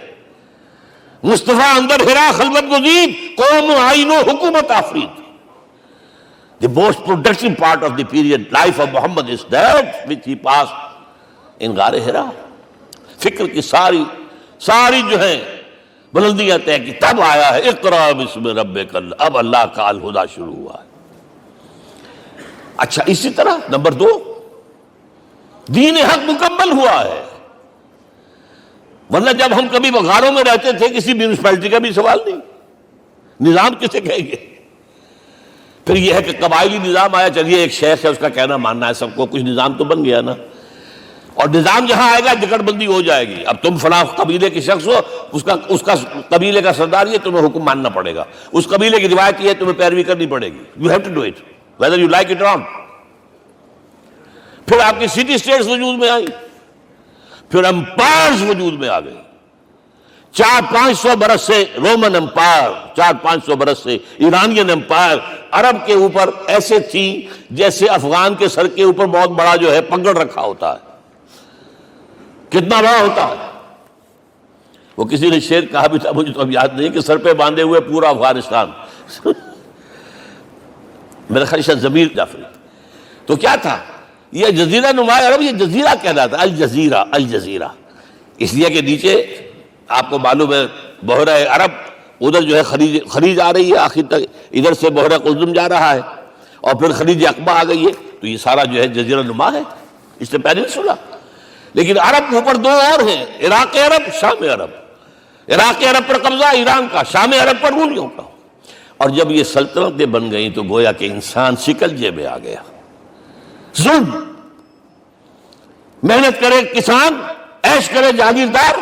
مصطفیٰ اندر حرا خلوت گزید، قوم آئین و حکومت آفرید۔ The most productive part of the period life of Muhammad is that which he passed in غار حرا۔ فکر کی ساری جو ہیں بلندیاں طے کی، تب آیا ہے اقرأ بسم ربک، اب اللہ کا الہدیٰ شروع ہوا ہے۔ اچھا، اسی طرح نمبر 2، دین حق مکمل ہوا ہے، ورنہ جب ہم کبھی غاروں میں رہتے تھے کسی میونسپلٹی کا بھی سوال نہیں، نظام کسے کہیں گے؟ پھر یہ ہے کہ قبائلی نظام آیا، چلیے ایک شیخ ہے اس کا کہنا ماننا ہے سب کو، کچھ نظام تو بن گیا نا، اور نظام جہاں آئے گا جکڑ بندی ہو جائے گی۔ اب تم فلاں قبیلے کے شخص ہو، اس کا قبیلے کا سردار یہ، تمہیں حکم ماننا پڑے گا، اس قبیلے کی روایت یہ ہے، تمہیں پیروی کرنی پڑے گی، you have to do it whether you like it اور ناٹ۔ پھر آپ کی سٹی اسٹیٹس وجود میں آئی، پھر امپائرز وجود میں آ گئے، 400-500 برس سے رومن امپائر، 400-500 برس سے ایرانین امپائر عرب کے اوپر ایسے تھی جیسے افغان کے سر کے اوپر بہت بڑا جو ہے پگڑ رکھا ہوتا ہے، کتنا بڑا ہوتا ہے۔ وہ کسی نے شعر کہا بھی تھا، مجھے تو اب یاد نہیں، کہ سر پہ باندھے ہوئے پورا افغانستان، میرا خیال ہے ضمیر جعفری۔ تو کیا تھا یہ جزیرہ نما عرب، یہ جزیرہ کہلاتا ہے، الجزیرہ، الجزیرہ، اس لیے کہ نیچے آپ کو معلوم ہے بحیرہ عرب، ادھر جو ہے خلیج آ رہی ہے آخر تک، ادھر سے بحیرہ قلزم جا رہا ہے، اور پھر خلیج عقبہ آ گئی ہے، تو یہ سارا جو ہے جزیرہ نما ہے، اس سے پیننسولا۔ لیکن عرب کے اوپر 2 اور ہیں، عراق عرب، شام عرب۔ عراق عرب پر قبضہ ایران کا، شام عرب پر رومیوں کا۔ اور جب یہ سلطنتیں بن گئیں تو گویا کہ انسان شکنجے میں آ گیا، ظلم، محنت کرے کسان، عیش کرے جاگیردار،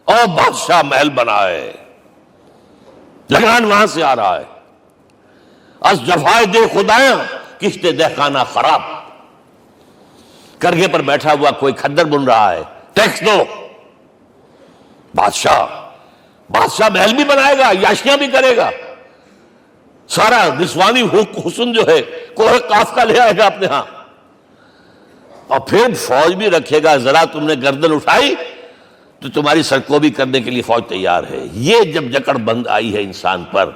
اور بادشاہ محل بنائے، لگان وہاں سے آ رہا ہے، از جفائے دے خدایاں کشتے دہقانہ خراب، کرگے پر بیٹھا ہوا کوئی کھدر بن رہا ہے، ٹیکس دو۔ بادشاہ محل بھی بنائے گا، یاشیاں بھی کرے گا، سارا نسوانی حسن جو ہے کوہ قاف کا لے آئے گا اپنے ہاں، اور پھر فوج بھی رکھے گا، ذرا تم نے گردن اٹھائی تو تمہاری سرکوبی کرنے کے لیے فوج تیار ہے۔ یہ جب جکڑ بند آئی ہے انسان پر،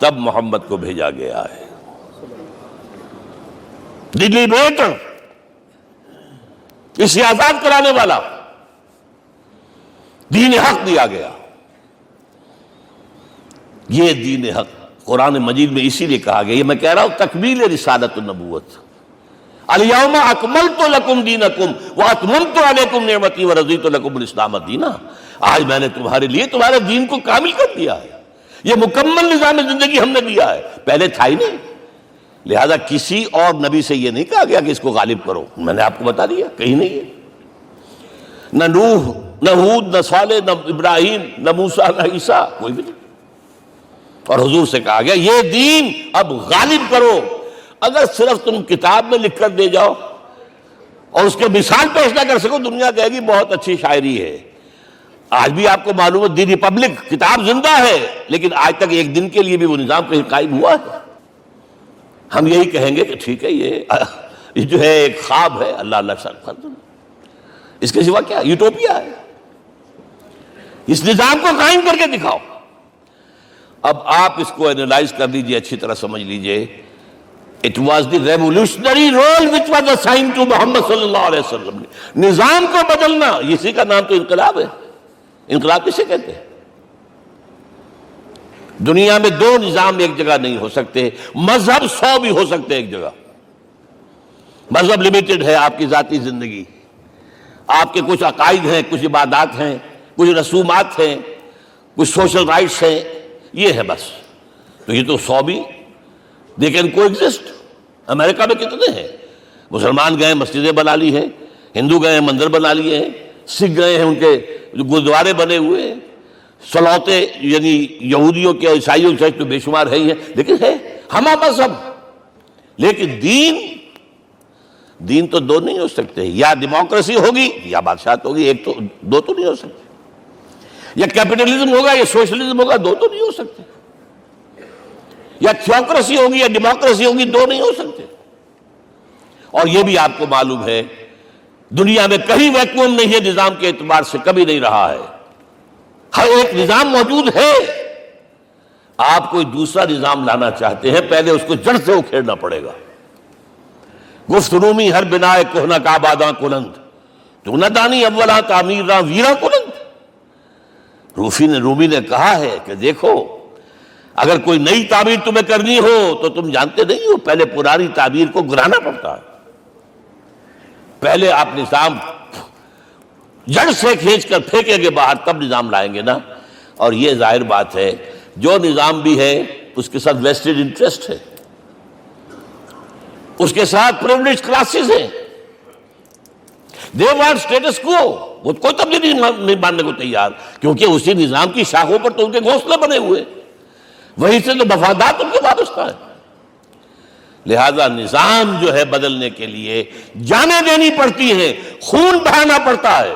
تب محمد کو بھیجا گیا ہے، دلی بیٹر، اسے آزاد کرانے والا، دین حق دیا گیا۔ یہ دین حق قرآن مجید میں اسی لیے کہا گیا، یہ میں کہہ رہا ہوں تکمیل رسالت النبوت، الیوم اکملت لکم دینکم واتممت علیکم نعمتی ورضیت لکم الاسلام دینا، آج میں نے تمہارے لیے تمہارے دین کو کامل کر دیا ہے، یہ مکمل نظام زندگی ہم نے دیا ہے، پہلے تھا ہی نہیں۔ لہذا کسی اور نبی سے یہ نہیں کہا گیا کہ اس کو غالب کرو، میں نے آپ کو بتا دیا کہیں نہیں ہے، نہ نوح، نہ ہود، نہ صالح، نہ ابراہیم، نہ موسیٰ، نہ عیسیٰ، کوئی بھی نہیں۔ اور حضور سے کہا گیا یہ دین اب غالب کرو۔ اگر صرف تم کتاب میں لکھ کر دے جاؤ اور اس کے مثال پیش نہ کر سکو، دنیا کہے گی بہت اچھی شاعری ہے، آج بھی آپ کو معلوم ہے دی ریپبلک کتاب زندہ ہے، لیکن آج تک ایک دن کے لیے بھی وہ نظام کہیں قائم ہوا ہے؟ ہم یہی کہیں گے کہ ٹھیک ہے، یہ جو ہے ایک خواب ہے، اللہ اللہ سر، اس کے سوا کیا یوٹوپیا ہے؟ اس نظام کو قائم کر کے دکھاؤ۔ اب آپ اس کو اینالائز کر لیجئے، اچھی طرح سمجھ لیجئے۔ It was the revolutionary role which was assigned to محمد صلی اللہ علیہ وسلم۔ نظام کو بدلنا، اسی کا نام تو انقلاب ہے۔ انقلاب کسے کہتے ہیں؟ دنیا میں دو نظام ایک جگہ نہیں ہو سکتے، مذہب 100 بھی ہو سکتے ایک جگہ۔ مذہب لمیٹڈ ہے، آپ کی ذاتی زندگی، آپ کے کچھ عقائد ہیں، کچھ عبادات ہیں، کچھ رسومات ہیں، کچھ سوشل رائٹس ہیں، یہ ہے بس۔ تو یہ تو 100 بھی دے کین کو ایگزسٹ۔ امریکہ میں کتنے ہیں؟ مسلمان گئے مسجدیں بنا لی ہیں، ہندو گئے مندر بنا لیے ہیں، سکھ گئے ہیں ان کے گردوارے بنے ہوئے ہیں، سلوتے یعنی یہودیوں کے عیسائیوں کے تو بے شمار ہے ہی ہے، لیکن ہے ہم مذہب۔ لیکن دین تو دو نہیں ہو سکتے، یا ڈیموکریسی ہوگی یا بادشاہت ہوگی، ایک تو دو تو نہیں ہو سکتے۔ یا کیپٹلزم ہوگا یا سوشلزم ہوگا، دو تو نہیں ہو سکتے۔ یا تھیوکریسی ہوگی یا ڈیموکریسی ہوگی، دو نہیں ہو سکتے۔ اور یہ بھی آپ کو معلوم ہے دنیا میں کہیں ویکیوم نہیں ہے نظام کے اعتبار سے، کبھی نہیں رہا ہے۔ ہر ایک نظام موجود ہے۔ آپ کوئی دوسرا نظام لانا چاہتے ہیں، پہلے اس کو جڑ سے اکھیڑنا پڑے گا۔ گفت رومی ہر بنائے کوہنا کا آباداں کنند، تو نہ دانی اولا تعمیر راں ویرا کنند۔ رومی نے کہا ہے کہ دیکھو، اگر کوئی نئی تعمیر تمہیں کرنی ہو تو تم جانتے نہیں ہو پہلے پرانی تعمیر کو گرانا پڑتا ہے۔ پہلے آپ نظام جڑ سے کھینچ کر پھینکیں گے باہر، تب نظام لائیں گے نا۔ اور یہ ظاہر بات ہے جو نظام بھی ہے اس کے ساتھ ویسٹڈ انٹرسٹ ہے، اس کے ساتھ پریولیج کلاسز ہیں۔ دے وانٹ اسٹیٹس کو، وہ کوئی تبدیلی نہیں ماننے کو تیار، کیونکہ اسی نظام کی شاخوں پر تو ان کے گھونسلے بنے ہوئے، وہی سے تو مفادات ان کے وابستہ ہیں۔ لہذا نظام جو ہے بدلنے کے لیے جانیں دینی پڑتی ہیں، خون بہانا پڑتا ہے،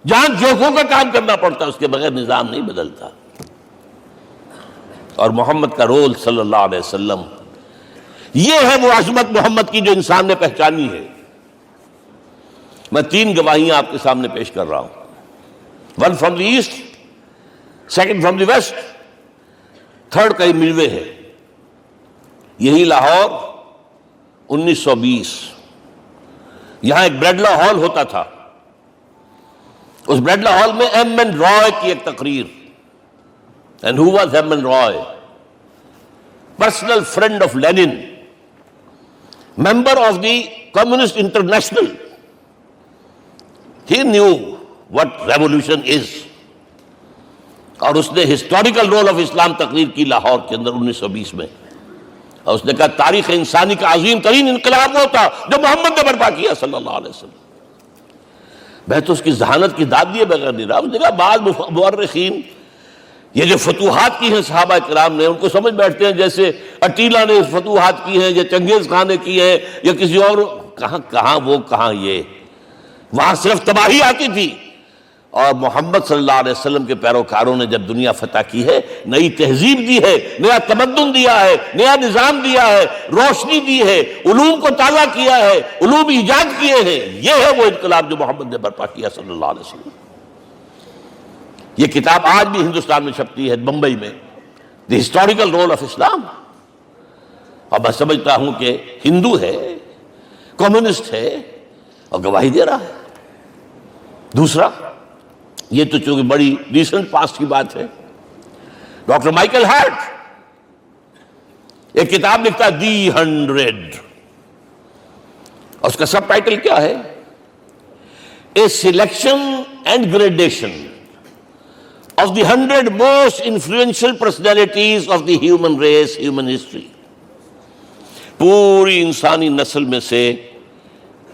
جان جوکھوں کا کام کرنا پڑتا ہے، اس کے بغیر نظام نہیں بدلتا۔ اور محمد کا رول صلی اللہ علیہ وسلم، یہ ہے وہ عظمت محمد کی جو انسان نے پہچانی ہے۔ میں 3 گواہیاں آپ کے سامنے پیش کر رہا ہوں، 1 from the east, 2 from the west, 3 کئی ملوے ہے۔ یہی لاہور 1920، یہاں ایک بریڈلا ہال ہوتا تھا، اس بریڈلا ہال میں ایم این رائے کی ایک تقریر۔ And who was M N Roy? Personal friend of Lenin, member of the communist international. He knew what revolution is، اور اس نے ہسٹوریکل رول آف اسلام تقریر کی لاہور کے اندر 1920 میں، اور اس نے کہا تاریخ انسانی کا عظیم ترین انقلاب وہ تھا جو محمد نے برپا کیا صلی اللہ علیہ وسلم۔ میں تو اس کی ذہانت کی داد دیے بغیر نہیں رہا۔ اس نے کہا بعض مورخین یہ جو فتوحات کی ہیں صحابہ کرام نے، ان کو سمجھ بیٹھتے ہیں جیسے اٹیلا نے فتوحات کی ہیں یا چنگیز خان نے کی ہے یا کسی اور، کہاں وہ کہاں یہ، وہاں صرف تباہی آتی تھی۔ اور محمد صلی اللہ علیہ وسلم کے پیروکاروں نے جب دنیا فتح کی ہے، نئی تہذیب دی ہے، نیا تمدن دیا ہے، نیا نظام دیا ہے، روشنی دی ہے، علوم کو تازہ کیا ہے، علوم ایجاد کیے ہیں۔ یہ ہے وہ انقلاب جو محمد نے برپا کیا صلی اللہ علیہ وسلم۔ یہ کتاب آج بھی ہندوستان میں چھپتی ہے، بمبئی میں، دی ہسٹوریکل رول آف اسلام۔ اور میں سمجھتا ہوں کہ ہندو ہے، کمیونسٹ ہے، اور گواہی دے رہا ہے۔ دوسرا، یہ تو چونکہ بڑی ریسنٹ پاسٹ کی بات ہے، ڈاکٹر مائیکل ہارٹ ایک کتاب لکھتا ہے دی 100، اور اس کا سب ٹائٹل کیا ہے؟ A selection and gradation of the 100 most influential personalities of the human race, human history. پوری انسانی نسل میں سے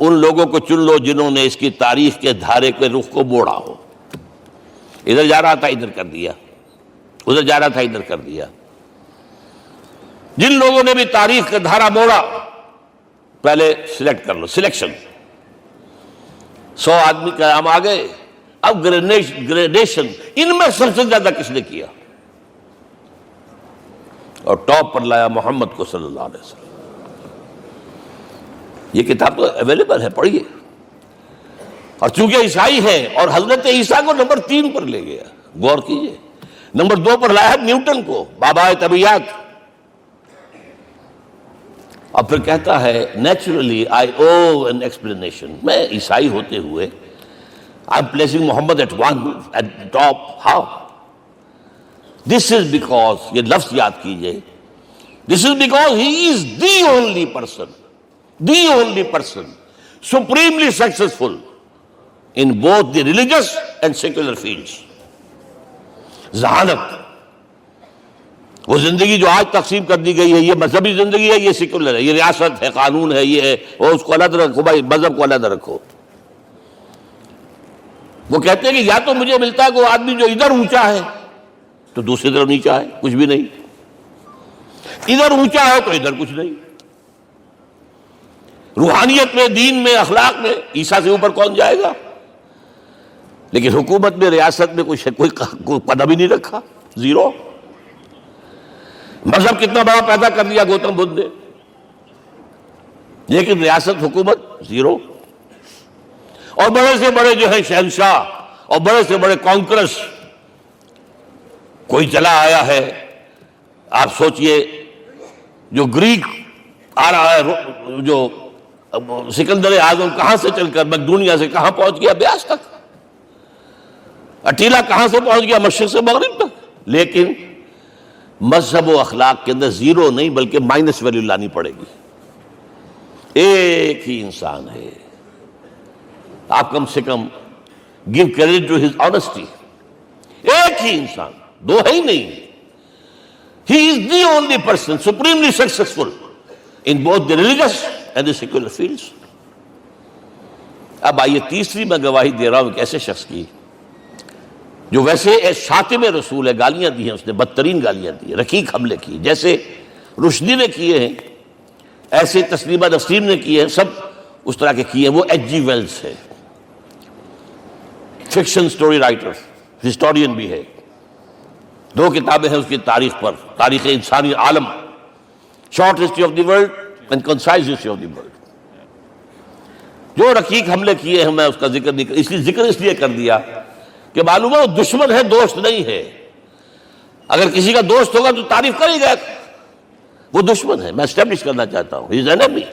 ان لوگوں کو چن لو جنہوں نے اس کی تاریخ کے دھارے کے رخ کو موڑا ہو۔ ادھر جا رہا تھا ادھر کر دیا، ادھر جا رہا تھا ادھر کر دیا۔ جن لوگوں نے بھی تاریخ کا دھارا موڑا، پہلے سلیکٹ کر لو، سلیکشن۔ 100 آدمی کا نام آ گئے، اب گریڈیشن ان میں سب سے زیادہ کس نے کیا؟ اور ٹاپ پر لایا محمد کو صلی اللہ علیہ وسلم. یہ کتاب تو اویلیبل ہے، پڑھیے. اور چونکہ عیسائی ہے اور حضرت عیسیٰ کو نمبر 3 پر لے گیا، غور کیجئے. نمبر 2 پر لایا نیوٹن کو، بابائے طبیعیات. اور پھر کہتا ہے naturally I owe an explanation. میں عیسائی ہوتے ہوئے I am placing Muhammad at top. How? This is because, یہ لفظ یاد کیجئے، this is because he is the only person supremely successful in both the religious and secular fields. ذہانت، وہ زندگی جو آج تقسیم کر دی گئی ہے، یہ مذہبی زندگی ہے، یہ سیکولر ہے، یہ ریاست ہے، قانون ہے، یہ ہے وہ، اس کو الگ رکھو بھائی، مذہب کو الگ رکھو. وہ کہتے ہیں کہ یا تو مجھے ملتا ہے کہ وہ آدمی جو ادھر اونچا ہے تو دوسری طرف نیچا ہے، کچھ بھی نہیں. ادھر اونچا ہے تو ادھر کچھ نہیں. روحانیت میں، دین میں، اخلاق میں عیسیٰ سے اوپر کون جائے گا؟ لیکن حکومت میں، ریاست میں کوئی قدم ہی نہیں رکھا، زیرو. مذہب کتنا بڑا پیدا کر دیا گوتم بدھ نے، لیکن ریاست، حکومت زیرو. اور بڑے سے بڑے جو ہے شہنشاہ اور بڑے سے بڑے کانکرس، کوئی چلا آیا ہے. آپ سوچئے جو گریک آ رہا ہے، جو سکندر اعظم کہاں سے چل کر مقدونیہ سے کہاں پہنچ گیا؟ بیاس تک. اٹیلا کہاں سے پہنچ گیا؟ مشرق سے مغرب تک. لیکن مذہب و اخلاق کے اندر زیرو نہیں بلکہ مائنس ویلیو لانی پڑے گی. ایک ہی انسان ہے. آپ کم سے کم give credit to his honesty. ایک ہی انسان، دو ہے ہی نہیں. He is the only person supremely successful in both the religious and the secular fields. اب آئیے تیسری میں گواہی دے رہا ہوں ایک ایسے شخص کی جو ویسے شاتم رسول ہے، گالیاں دی ہیں اس نے، بدترین گالیاں دی ہیں، رقیق حملے کی، جیسے رشدی نے کیے ہیں، ایسے تسلیمہ نسرین نے کیے ہیں، سب اس طرح کے کیے ہیں. وہ ایچ جی ویلز ہے، فکشن سٹوری رائٹر، ہسٹورین بھی ہے. 2 کتابیں ہیں اس کی تاریخ پر، تاریخ انسانی عالم، short history of the world and concise history of the world. جو رقیق حملے کیے ہیں میں اس کا ذکر نہیں اس لیے کر دیا کہ معلوم ہے وہ دشمن ہے، دوست نہیں ہے. اگر کسی کا دوست ہوگا تو تعریف کرے گا. وہ دشمن ہے، میں اسٹیبلش کرنا چاہتا ہوں. He is enemy.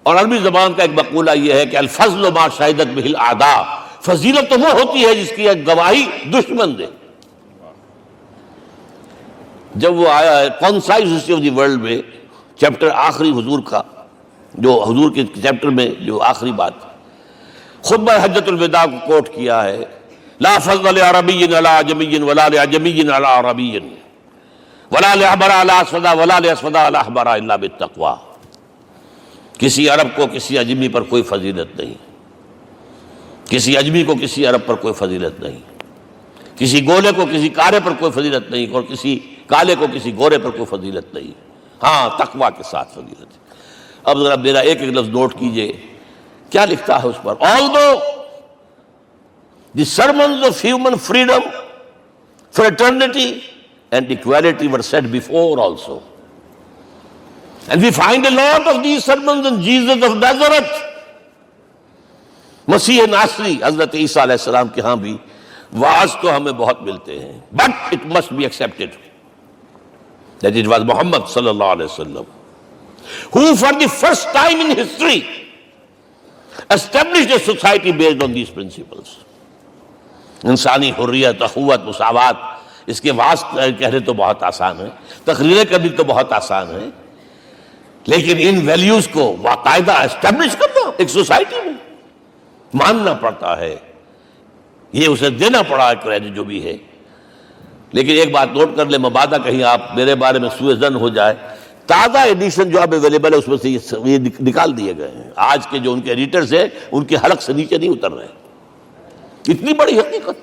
اور عربی زبان کا ایک مقولہ یہ ہے کہ الفضل ما شہدت بہ الاعداء، فضیلت تو وہ ہوتی ہے جس کی ایک گواہی دشمن دے. جب وہ آیا ہے concise history of the world میں، چیپٹر آخری حضور کا، جو حضور کے چیپٹر میں جو آخری بات خطبہ حجۃ الوداع کو کوٹ کیا ہے، لا فضل لعربی علی عجمی ولا لعجمی علی عربی ولا لاحمر علی اسود ولا لاسود علی احمر الا بالتقوی. کسی عرب کو کسی اجمی پر کوئی فضیلت نہیں، کسی اجمی کو کسی عرب پر کوئی فضیلت نہیں، کسی گولے کو کسی کالے پر کوئی فضیلت نہیں، اور کسی کالے کو کسی گورے پر کوئی فضیلت نہیں. ہاں، تقوی کے ساتھ فضیلت ہے. اب ذرا میرا ایک لفظ نوٹ کیجئے، کیا لکھتا ہے اس پر؟ Although the sermons of human freedom, fraternity and equality were said before also, and we find a lot of these sermons in Jesus of Nazareth. مسیح ناصری حضرت عیسیٰ علیہ السلام کے ہاں بھی وعظ تو ہمیں بہت ملتے ہیں، but it must be accepted that it was Muhammad صلی اللہ علیہ وسلم who for the first time in history established a society based on these principles. انسانی حریت، اخوت، مساوات، اس کے وعظ کہنے تو بہت آسان ہے، تقریریں کرنی تو بہت آسان ہے، لیکن ان ویلیوز کو باقاعدہ اسٹیبلش کرنا ایک سوسائٹی میں ماننا پڑتا ہے. یہ اسے دینا پڑا ہے کریڈٹ جو بھی ہے. لیکن ایک بات نوٹ کر لیں، مبادہ کہیں آپ میرے بارے میں سوء ظن ہو جائے، تازہ ایڈیشن جو اب اویلیبل ہے اس میں سے یہ نکال دیے گئے ہیں. آج کے جو ان کے ایڈیٹرز ہیں ان کے حلق سے نیچے نہیں اتر رہے. اتنی بڑی حقیقت.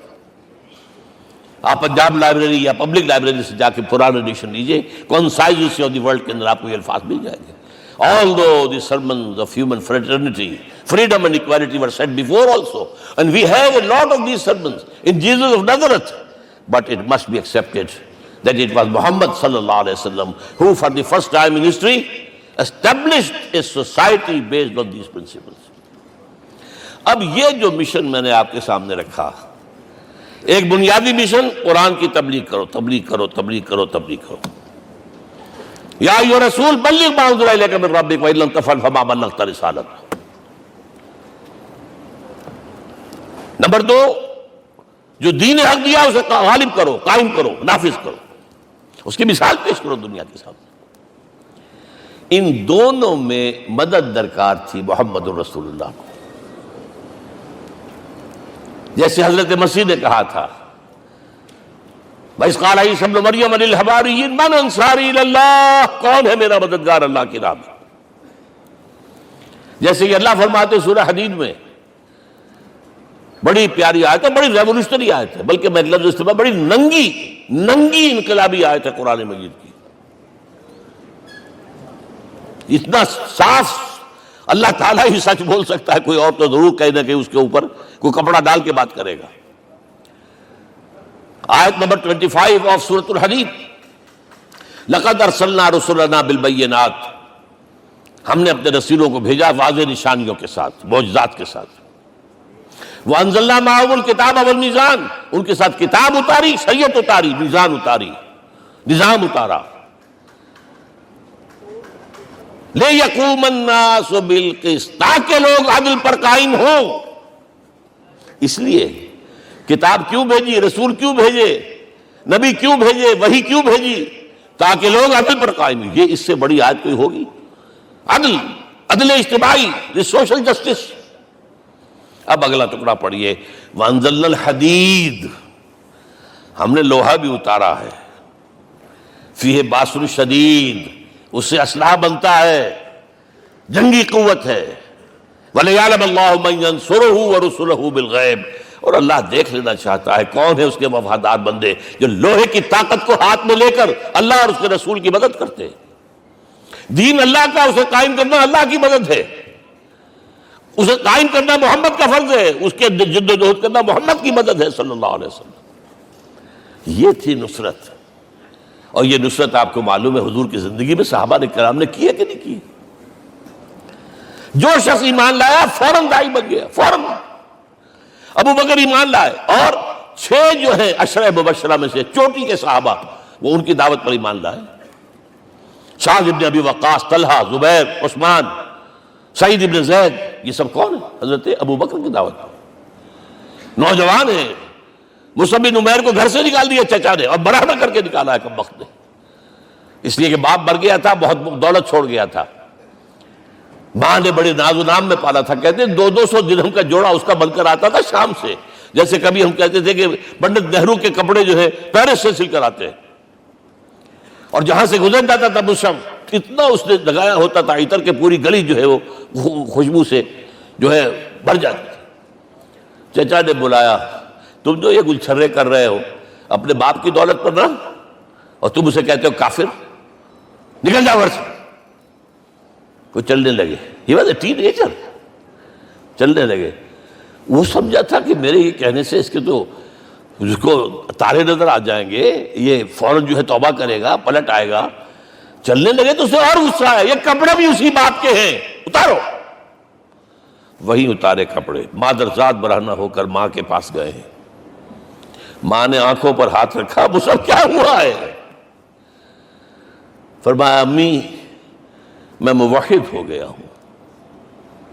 آپ پنجاب لائبریری یا پبلک لائبریری سے جا کے پرانا ایڈیشن لیجئے، concise history of the world کے اندر آپ کو یہ الفاظ مل جائیں گے. Although the sermons of human fraternity, freedom and equality were said before also, and we have a lot of these sermons in Jesus of Nazareth, but it must be accepted that it was Muhammad sallallahu alaihi wasallam who for the first time in history established a society based on these principles. اب یہ جو mission میں نے آپ کے سامنے رکھا، ایک بنیادی مشن قرآن کی تبلیغ کرو، تبلیغ کرو، تبلیغ کرو، تبلیغ کرو. یا ایھا رسول بلغ ما انزل الیک من ربک وان لم تفعل فما بلغت رسالتہ. نمبر 2، جو دین حق دیا اسے غالب کرو، قائم کرو، نافذ کرو، اس کی مثال پیش کرو دنیا کے سامنے. ان دونوں میں مدد درکار تھی محمد الرسول اللہ کو. جیسے حضرت مسیح نے کہا تھا، وَإِذْ قَالَ عِيسَىٰ ابْنُ مَرْيَمَ لِلْحَوَارِيِّينَ مَنْ أَنصَارِي إِلَى اللَّهِ، کون ہے میرا مددگار اللہ کی راہ میں. جیسے کہ اللہ فرماتے ہیں سورہ حدید میں، بڑی پیاری آیت ہے، بڑی ریولوشنری آیت ہے، بلکہ میں لفظ استعمال، بڑی ننگی انقلابی آیت ہے قرآن مجید کی. اتنا صاف اللہ تعالیٰ ہی سچ بول سکتا ہے، کوئی اور تو ضرور کہیں نہ کہ اس کے اوپر کوئی کپڑا ڈال کے بات کرے گا. آیت نمبر 25 آف سورۃ الحدید، لقد ارسلنا رسلنا بالبینات، ہم نے اپنے رسولوں کو بھیجا واضح نشانیوں کے ساتھ، معجزات کے ساتھ. وانزلنا معهم الکتاب والمیزان، ان کے ساتھ کتاب اتاری، شریعت اتاری، میزان اتاری، نظام اتارا. لِيَقُومَ النَّاسُ بِالْقِسْطِ، تاکہ لوگ عدل پر قائم ہوں. اس لیے کتاب کیوں بھیجی، رسول کیوں بھیجے، نبی کیوں بھیجے، وحی کیوں بھیجی؟ تاکہ لوگ عدل پر قائم ہوں. یہ اس سے بڑی آیت کوئی ہوگی؟ عدل اجتماعی، سوشل جسٹس. اب اگلا ٹکڑا پڑھیے، وَأَنزَلْنَا الْحَدِيدَ، ہم نے لوہا بھی اتارا ہے، فِيهِ بَأْسٌ شَدِيدٌ، اس سے اسلحہ بنتا ہے، جنگی قوت ہے. وَلِيَعْلَمَ اللَّهُ مَن يَنصُرُهُ وَرُسُلَهُ بِالْغَيْبِ، اور اللہ دیکھ لینا چاہتا ہے کون ہے اس کے وفادار بندے جو لوہے کی طاقت کو ہاتھ میں لے کر اللہ اور اس کے رسول کی مدد کرتے ہیں. دین اللہ کا، اسے قائم کرنا اللہ کی مدد ہے، اسے قائم کرنا محمد کا فرض ہے، اس کے جد و جہد کرنا محمد کی مدد ہے صلی اللہ علیہ وسلم. یہ تھی نصرت. اور یہ نصرت آپ کو معلوم ہے حضور کی زندگی میں صحابہ نے کرام نے کی ہے کہ نہیں کی؟ جو شخص ایمان لایا فوراً داعی بن گیا، فوراً. ابو بکر ایمان لائے، اور 6 جو ہیں عشرہ مبشرہ میں سے چوٹی کے صحابہ، وہ ان کی دعوت پر ایمان لائے. سعد ابن ابی وقاص، طلحہ، زبیر، عثمان، سعید ابن زید، یہ سب کون ہیں؟ حضرت ابو بکر کی دعوت پر. نوجوان ہیں، مصعب بن عمیر کو گھر سے نکال دیا چچا نے، اور برہنہ کر کے نکالا ہے کم وقت نے، اس لیے کہ باپ مر گیا تھا، بہت دولت چھوڑ گیا تھا. ماں نے بڑے ناز و نام میں پالا تھا. کہتے ہیں 200 درہم کا جوڑا اس کا بن کر آتا تھا شام سے. جیسے کبھی ہم کہتے تھے کہ پنڈت نہرو کے کپڑے جو ہے پیرس سے سل کر آتے ہیں، اور جہاں سے گزر جاتا تھا مشم، اتنا اس نے لگایا ہوتا تھا عطر کے پوری گلی جو ہے وہ خوشبو سے جو ہے بھر جاتی تھی. چچا نے بلایا، تم جو یہ گلچھرے کر رہے ہو اپنے باپ کی دولت پر نہ، اور تم اسے کہتے ہو کافر، نکل جاؤ گھر سے. وہ چلنے لگے. He was a ten ager. چلنے لگے. وہ سمجھا تھا کہ میرے یہ کہنے سے اس کے تو اس کو تارے نظر آ جائیں گے، یہ فوراً جو ہے توبہ کرے گا، پلٹ آئے گا. چلنے لگے تو اسے اور غصہ آیا، یہ کپڑے بھی اسی باپ کے ہیں، اتارو. وہی اتارے کپڑے. مادرزاد برہنہ ہو کر ماں کے پاس گئے ہیں. ماں نے آنکھوں پر ہاتھ رکھا، مصعب کیا ہوا ہے؟ فرمایا امی میں موحد ہو گیا ہوں.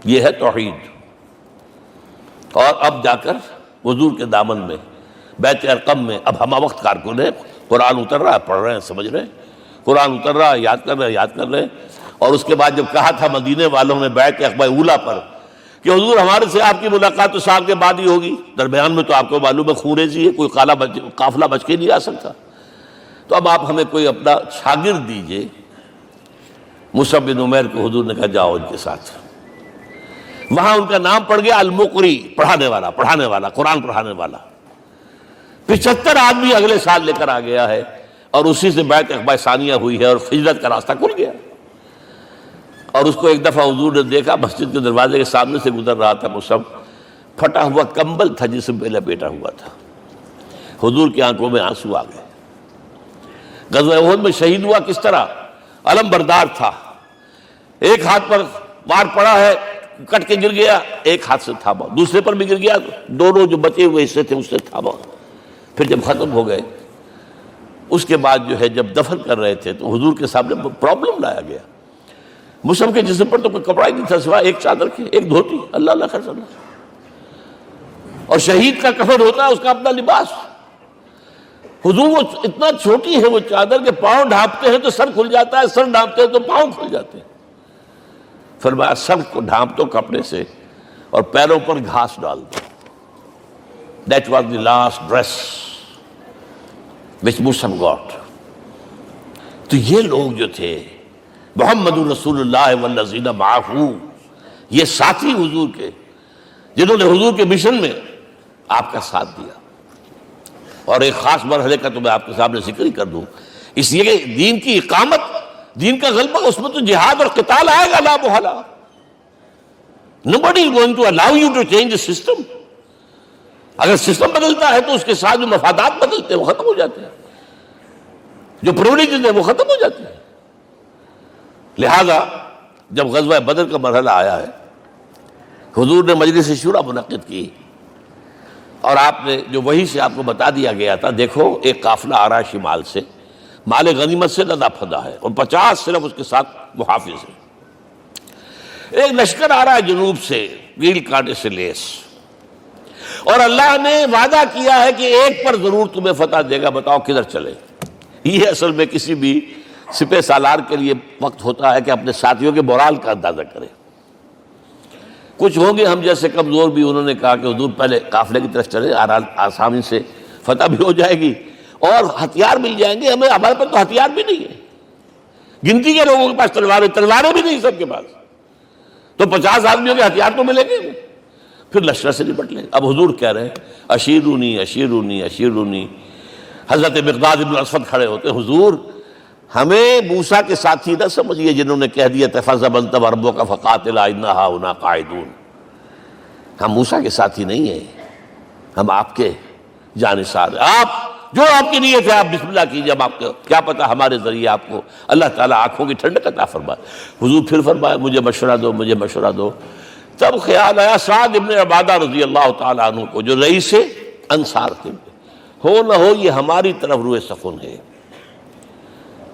یہ ہے توحید. اور اب جا کر حضور کے دامن میں بیت ارقم میں اب ہمہ وقت کارکن ہے، قرآن اتر رہا ہے، پڑھ رہے ہیں، سمجھ رہے ہیں، قرآن اتر رہا ہے، یاد کر رہے ہیں. اور اس کے بعد جب کہا تھا مدینے والوں نے بیعت عقبہ اولیٰ پر کہ حضور ہمارے سے آپ کی ملاقات تو سال کے بعد ہی ہوگی، درمیان میں تو آپ کو معلوم ہے خون ریزی ہے، کوئی قافلہ بچ کے نہیں آ سکتا، تو اب آپ ہمیں کوئی اپنا شاگرد دیجئے. مصعب بن عمیر کو حضور نے کہا جاؤ ان کے ساتھ. وہاں ان کا نام پڑ گیا المقری، پڑھانے والا، قرآن پڑھانے والا. 75 آدمی اگلے سال لے کر آ گیا ہے، اور اسی سے بیعت عقبہ ثانیہ ہوئی ہے، اور ہجرت کا راستہ کھل گیا. اور اس کو ایک دفعہ حضور نے دیکھا، مسجد کے دروازے کے سامنے سے گزر رہا تھا مصعب، پھٹا ہوا کمبل تھا جس میں پہلے لپیٹا ہوا تھا. حضور کی آنکھوں میں آنسو آ گئے. غزوہ احد میں شہید ہوا کس طرح؟ علم بردار تھا، ایک ہاتھ پر وار پڑا ہے، کٹ کے گر گیا، ایک ہاتھ سے تھاما، دوسرے پر بھی گر گیا، دونوں جو بچے ہوئے حصے تھے اس سے تھاما. پھر جب ختم ہو گئے اس کے بعد جو ہے جب دفن کر رہے تھے تو حضور کے سامنے پرابلم لایا گیا. مصعب کے جسم پر تو کوئی کپڑا ہی نہیں تھا سوائے ایک چادر کے، ایک دھوتی. اللہ اللہ خیر اللہ. اور شہید کا کفن ہوتا ہے اس کا اپنا لباس. حضور وہ اتنا چھوٹی ہے وہ چادر کہ پاؤں ڈھانپتے ہیں تو سر کھل جاتا ہے، سر ڈھانپتے ہیں تو پاؤں کھل جاتے ہیں. فرمایا سر کو ڈھانپ دو کپڑے سے اور پیروں پر گھاس ڈال دو. That was the last dress which Musab got. تو یہ لوگ جو تھے محمد رسول اللہ والذین معہ، یہ ساتھی حضور کے جنہوں نے حضور کے مشن میں آپ کا ساتھ دیا. اور ایک خاص مرحلے کا تو میں آپ کے سامنے ذکر ہی کر دوں، اس لیے کہ دین کی اقامت، دین کا غلبہ، اس میں تو جہاد اور قتال آئے گا لا محالہ. Nobody is going to allow you to change the system. اگر سسٹم بدلتا ہے تو اس کے ساتھ جو مفادات بدلتے ہیں وہ ختم ہو جاتے ہیں، جو پرولیجز ہیں وہ ختم ہو جاتے ہیں. لہذا جب غزوہ بدر کا مرحلہ آیا ہے، حضور نے مجلس شورا منعقد کی اور آپ نے جو وحی سے آپ کو بتا دیا گیا تھا، دیکھو ایک قافلہ آ رہا ہے شمال سے، مال غنیمت سے لدا پھدا ہے اور 50 صرف اس کے ساتھ محافظ ہیں. ایک لشکر آ رہا ہے جنوب سے ریل کانٹے سے لیس، اور اللہ نے وعدہ کیا ہے کہ ایک پر ضرور تمہیں فتح دے گا، بتاؤ کدھر چلے. یہ اصل میں کسی بھی سپہ سالار کے لیے وقت ہوتا ہے کہ اپنے ساتھیوں کے مورال کا اندازہ کرے. کچھ ہوں گے ہم جیسے کمزور بھی، انہوں نے کہا کہ حضور پہلے قافلے کی طرف چلے، آسانی سے فتح بھی ہو جائے گی اور ہتھیار مل جائیں گے ہمیں. ہمارے پاس تو ہتھیار بھی نہیں ہے، گنتی کے لوگوں کے پاس تلواریں بھی نہیں سب کے پاس، تو 50 آدمیوں کے ہتھیار تو ملیں گے. پھر لشکر سے نپٹ لیں. اب حضور کہہ رہے ہیں اشیرونی اشیرونی اشیرونی. حضرت مقداد بن اسود کھڑے ہوتے، حضور ہمیں موسیٰ کے ساتھی نہ سمجھیے جنہوں نے کہہ دیا تفضل انت وربک فقاتلا انا ہاہنا قاعدون. ہم موسیٰ کے ساتھی نہیں ہیں، ہم آپ کے جانثار ہیں. آپ جو آپ کی نیت ہے آپ بسم اللہ کیجیے، ہم آپ کو کیا پتہ ہمارے ذریعے آپ کو اللہ تعالیٰ آنکھوں کی ٹھنڈک عطا فرمائے. حضور پھر فرمایا مجھے مشورہ دو، مجھے مشورہ دو. تب خیال آیا سعد ابن عبادہ رضی اللہ تعالیٰ عنہ کو جو رئیس انصار تھے، ہو نہ ہو یہ ہماری طرف روئے سخن ہے،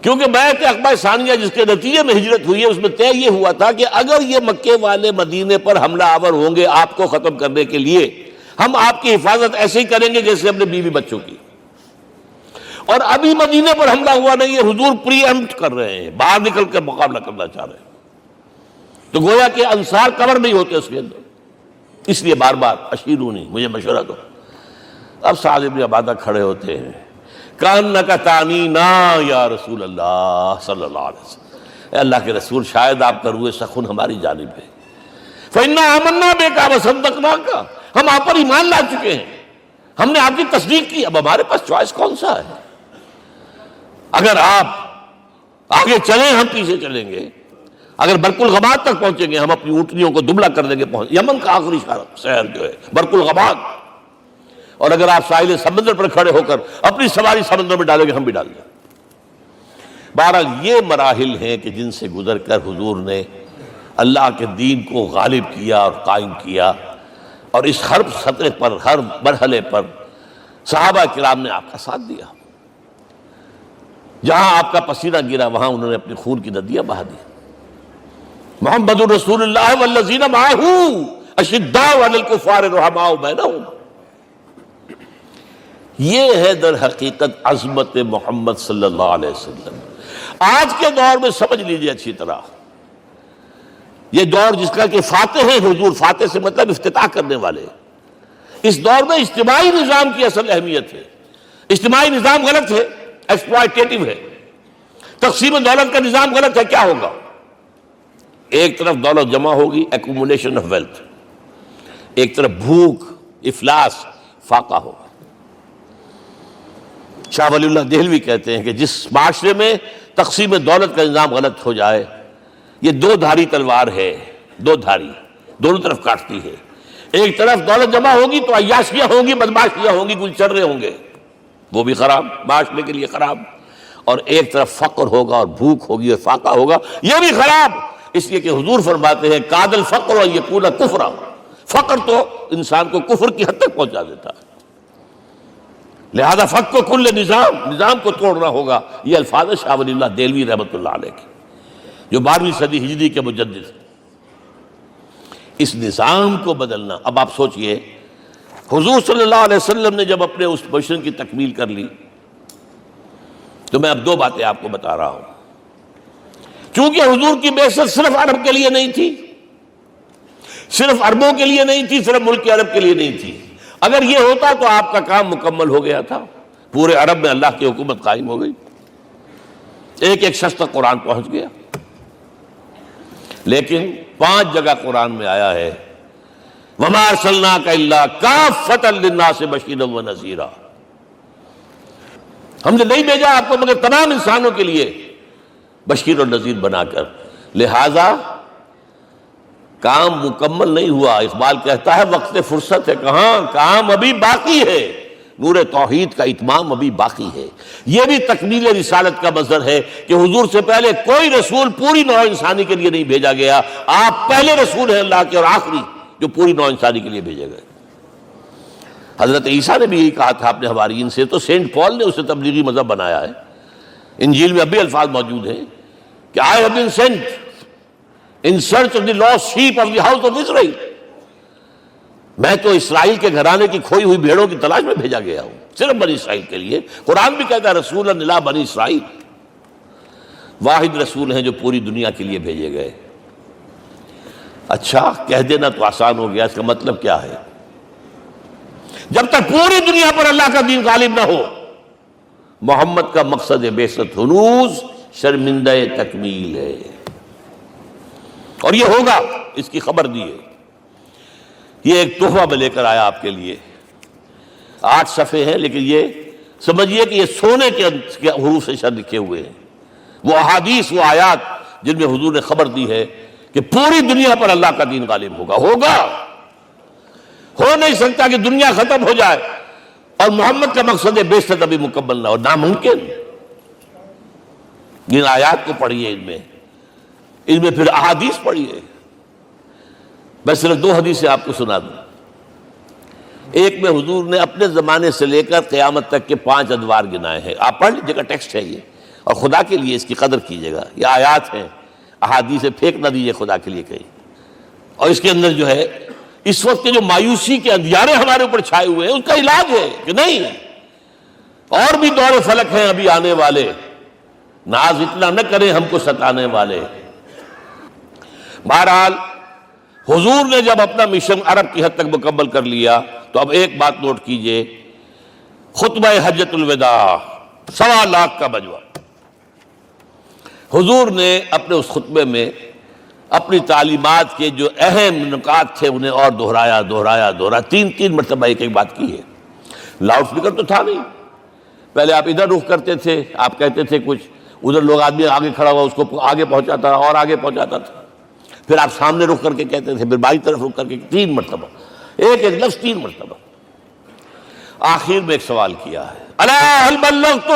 کیونکہ بیعت عقبہ ثانیہ جس کے نتیجے میں ہجرت ہوئی ہے اس میں طے یہ ہوا تھا کہ اگر یہ مکے والے مدینے پر حملہ آور ہوں گے آپ کو ختم کرنے کے لیے، ہم آپ کی حفاظت ایسے ہی کریں گے جیسے اپنے بیوی بچوں کی. اور ابھی مدینے پر حملہ ہوا نہیں ہے، حضور پری ایمپٹ کر رہے ہیں، باہر نکل کر مقابلہ کرنا چاہ رہے ہیں. تو گویا کہ انصار کور نہیں ہوتے اس کے اندر، اس لیے بار بار اشیرونی مجھے مشورہ دو. اب سعد بن عبادہ کھڑے ہوتے ہیں، کانک تعنینا یا رسول اللہ صلی اللہ علیہ وسلم، اے اللہ کے رسول شاید آپ کا روئے سخن ہماری جانب ہے. فإنا آمنا بک وصدقناک، ہم آپ پر ایمان لا چکے ہیں، ہم نے آپ کی تصدیق کی، اب ہمارے پاس چوائس کون سا ہے؟ اگر آپ آگے چلیں ہم پیچھے چلیں گے، اگر برق الغماد تک پہنچیں گے ہم اپنی اونٹنیوں کو دبلا کر دیں گے. یمن کا آخری شہر جو ہے برق الغماد، اور اگر آپ ساحل سمندر پر کھڑے ہو کر اپنی سواری سمندر میں ڈالیں گے ہم بھی ڈال دیں. بہرحال یہ مراحل ہیں کہ جن سے گزر کر حضور نے اللہ کے دین کو غالب کیا اور قائم کیا، اور اس ہر سطح پر ہر مرحلے پر صحابہ کرام نے آپ کا ساتھ دیا. جہاں آپ کا پسینہ گرا وہاں انہوں نے اپنے خون کی ندیاں بہا دی. محمد رسول اللہ والذین معہ اشداء علی الکفار رحماء بینہم. یہ ہے در حقیقت عظمت محمد صلی اللہ علیہ وسلم. آج کے دور میں سمجھ لیجئے اچھی طرح، یہ دور جس کا کہ فاتح ہے حضور، فاتح سے مطلب افتتاح کرنے والے، اس دور میں اجتماعی نظام کی اصل اہمیت ہے. اجتماعی نظام غلط ہے، ایکسپلائٹیٹو ہے. تقسیم دولت کا نظام غلط ہے. کیا ہوگا؟ ایک طرف دولت جمع ہوگی، ایکومولیشن آف ویلتھ، ایک طرف بھوک، افلاس، فاقہ ہوگا. شاہ ولی اللہ دہلوی کہتے ہیں کہ جس معاشرے میں تقسیم دولت کا نظام غلط ہو جائے یہ دو دھاری تلوار ہے، دو دھاری، دونوں طرف کاٹتی ہے۔ ایک طرف دولت جمع ہوگی تو عیاشیاں ہوں گی، بدماشیاں ہوں گی، گلچرے ہوں گے، وہ بھی خراب، معاشرے کے لیے خراب۔ اور ایک طرف فقر ہوگا اور بھوک ہوگی اور فاقہ ہوگا، یہ بھی خراب۔ اس لیے کہ حضور فرماتے ہیں کاد الفقر و یکون کفرا، فقر تو انسان کو کفر کی حد تک پہنچا دیتا ہے، لہذا فقر کو کل نظام کو توڑنا ہوگا۔ یہ الفاظ شاہ ولی اللہ دہلوی رحمۃ اللہ علیہ کے، جو 12ویں صدی ہجری کے مجدد ہیں۔ اس نظام کو بدلنا، اب آپ سوچئے حضور صلی اللہ علیہ وسلم نے جب اپنے اس مشن کی تکمیل کر لی، تو میں اب دو باتیں آپ کو بتا رہا ہوں۔ چونکہ حضور کی بعثت صرف عرب کے لیے نہیں تھی، صرف عربوں کے لیے نہیں تھی، صرف ملک عرب کے لیے نہیں تھی۔ اگر یہ ہوتا تو آپ کا کام مکمل ہو گیا تھا، پورے عرب میں اللہ کی حکومت قائم ہو گئی، ایک ایک شخص تک قرآن پہنچ گیا۔ لیکن 5 جگہ قرآن میں آیا ہے وَمَا أَرْسَلْنَاكَ إِلَّا كَافَّةً لِلنَّاسِ بَشِيرًا وَنَذِيرًا، ہم نے نہیں بھیجا آپ کو مگر تمام انسانوں کے لیے بشیر اور نذیر بنا کر۔ لہذا کام مکمل نہیں ہوا۔ اقبال کہتا ہے وقت فرصت ہے کہاں، کام ابھی باقی ہے، نور توحید کا اتمام ابھی باقی ہے۔ یہ بھی تکمیل رسالت کا مظہر ہے کہ حضور سے پہلے کوئی رسول پوری نوع انسانی کے لیے نہیں بھیجا گیا، آپ پہلے رسول ہیں اللہ کے اور آخری جو پوری نوع انسانی کے لیے بھیجے گئے۔ حضرت عیسیٰ نے بھی یہی کہا تھا اپنے حواریین سے، تو سینٹ پال نے اسے تبلیغی مذہب بنایا ہے۔ انجیل میں اب بھی الفاظ موجود ہیں کہ I have been sent in search of the lost sheep of the house of Israel، میں تو اسرائیل کے گھرانے کی کھوئی ہوئی بھیڑوں کی تلاش میں بھیجا گیا ہوں، صرف بنی اسرائیل کے لیے۔ قرآن بھی کہتا ہے رسولا الی بنی اسرائیل، واحد رسول ہیں جو پوری دنیا کے لیے بھیجے گئے۔ اچھا کہہ دینا تو آسان ہو گیا، اس کا مطلب کیا ہے؟ جب تک پوری دنیا پر اللہ کا دین غالب نہ ہو، محمد کا مقصد بعثت ہنوز شرمندہ تکمیل ہے، اور یہ ہوگا، اس کی خبر دی ہے۔ یہ ایک تحفہ میں لے کر آیا آپ کے لیے، 8 صفحے ہیں، لیکن یہ سمجھیے کہ یہ سونے کے حروف سے شر لکھے ہوئے ہیں، وہ احادیث، وہ آیات جن میں حضور نے خبر دی ہے کہ پوری دنیا پر اللہ کا دین غالب ہوگا۔ ہو نہیں سکتا کہ دنیا ختم ہو جائے اور محمد کا مقصد بعثت ابھی مکمل نہ ہو، ناممکن۔ جن آیات کو پڑھیے، ان میں پھر احادیث پڑھیے۔ میں صرف 2 حدیثیں آپ کو سنا دوں۔ ایک میں حضور نے اپنے زمانے سے لے کر قیامت تک کے 5 ادوار گنائے ہیں، آپ پڑھ لیجیے گا، ٹیکسٹ ہے یہ، اور خدا کے لیے اس کی قدر کیجیے گا۔ یہ آیات ہیں، احادیث پھینک نہ دیجیے خدا کے لیے کہیں۔ اور اس کے اندر جو ہے اس وقت کے جو مایوسی کے اندھیارے ہمارے اوپر چھائے ہوئے ہیں، اس کا علاج ہے کہ نہیں، اور بھی دور فلک ہیں ابھی آنے والے، ناز اتنا نہ کریں ہم کو ستانے والے۔ بہرحال حضور نے جب اپنا مشن عرب کی حد تک مکمل کر لیا تو اب ایک بات نوٹ کیجئے، خطبہ حجۃ الوداع 1.25 لاکھ کا مجمع، حضور نے اپنے اس خطبے میں اپنی تعلیمات کے جو اہم نکات تھے انہیں اور دہرایا 3 مرتبہ ایک بات کی ہے۔ لاؤڈ سپیکر تو تھا نہیں، پہلے آپ ادھر رخ کرتے تھے، آپ کہتے تھے کچھ، ادھر لوگ آدمی آگے کھڑا ہوا اس کو آگے پہنچاتا اور آگے پہنچاتا تھا، پھر آپ سامنے رخ کر کے کہتے تھے، پھر بائیں طرف رخ کر کے 3 مرتبہ، ایک لفظ 3 مرتبہ۔ آخر میں ایک سوال کیا ہے، الا هل بلغت،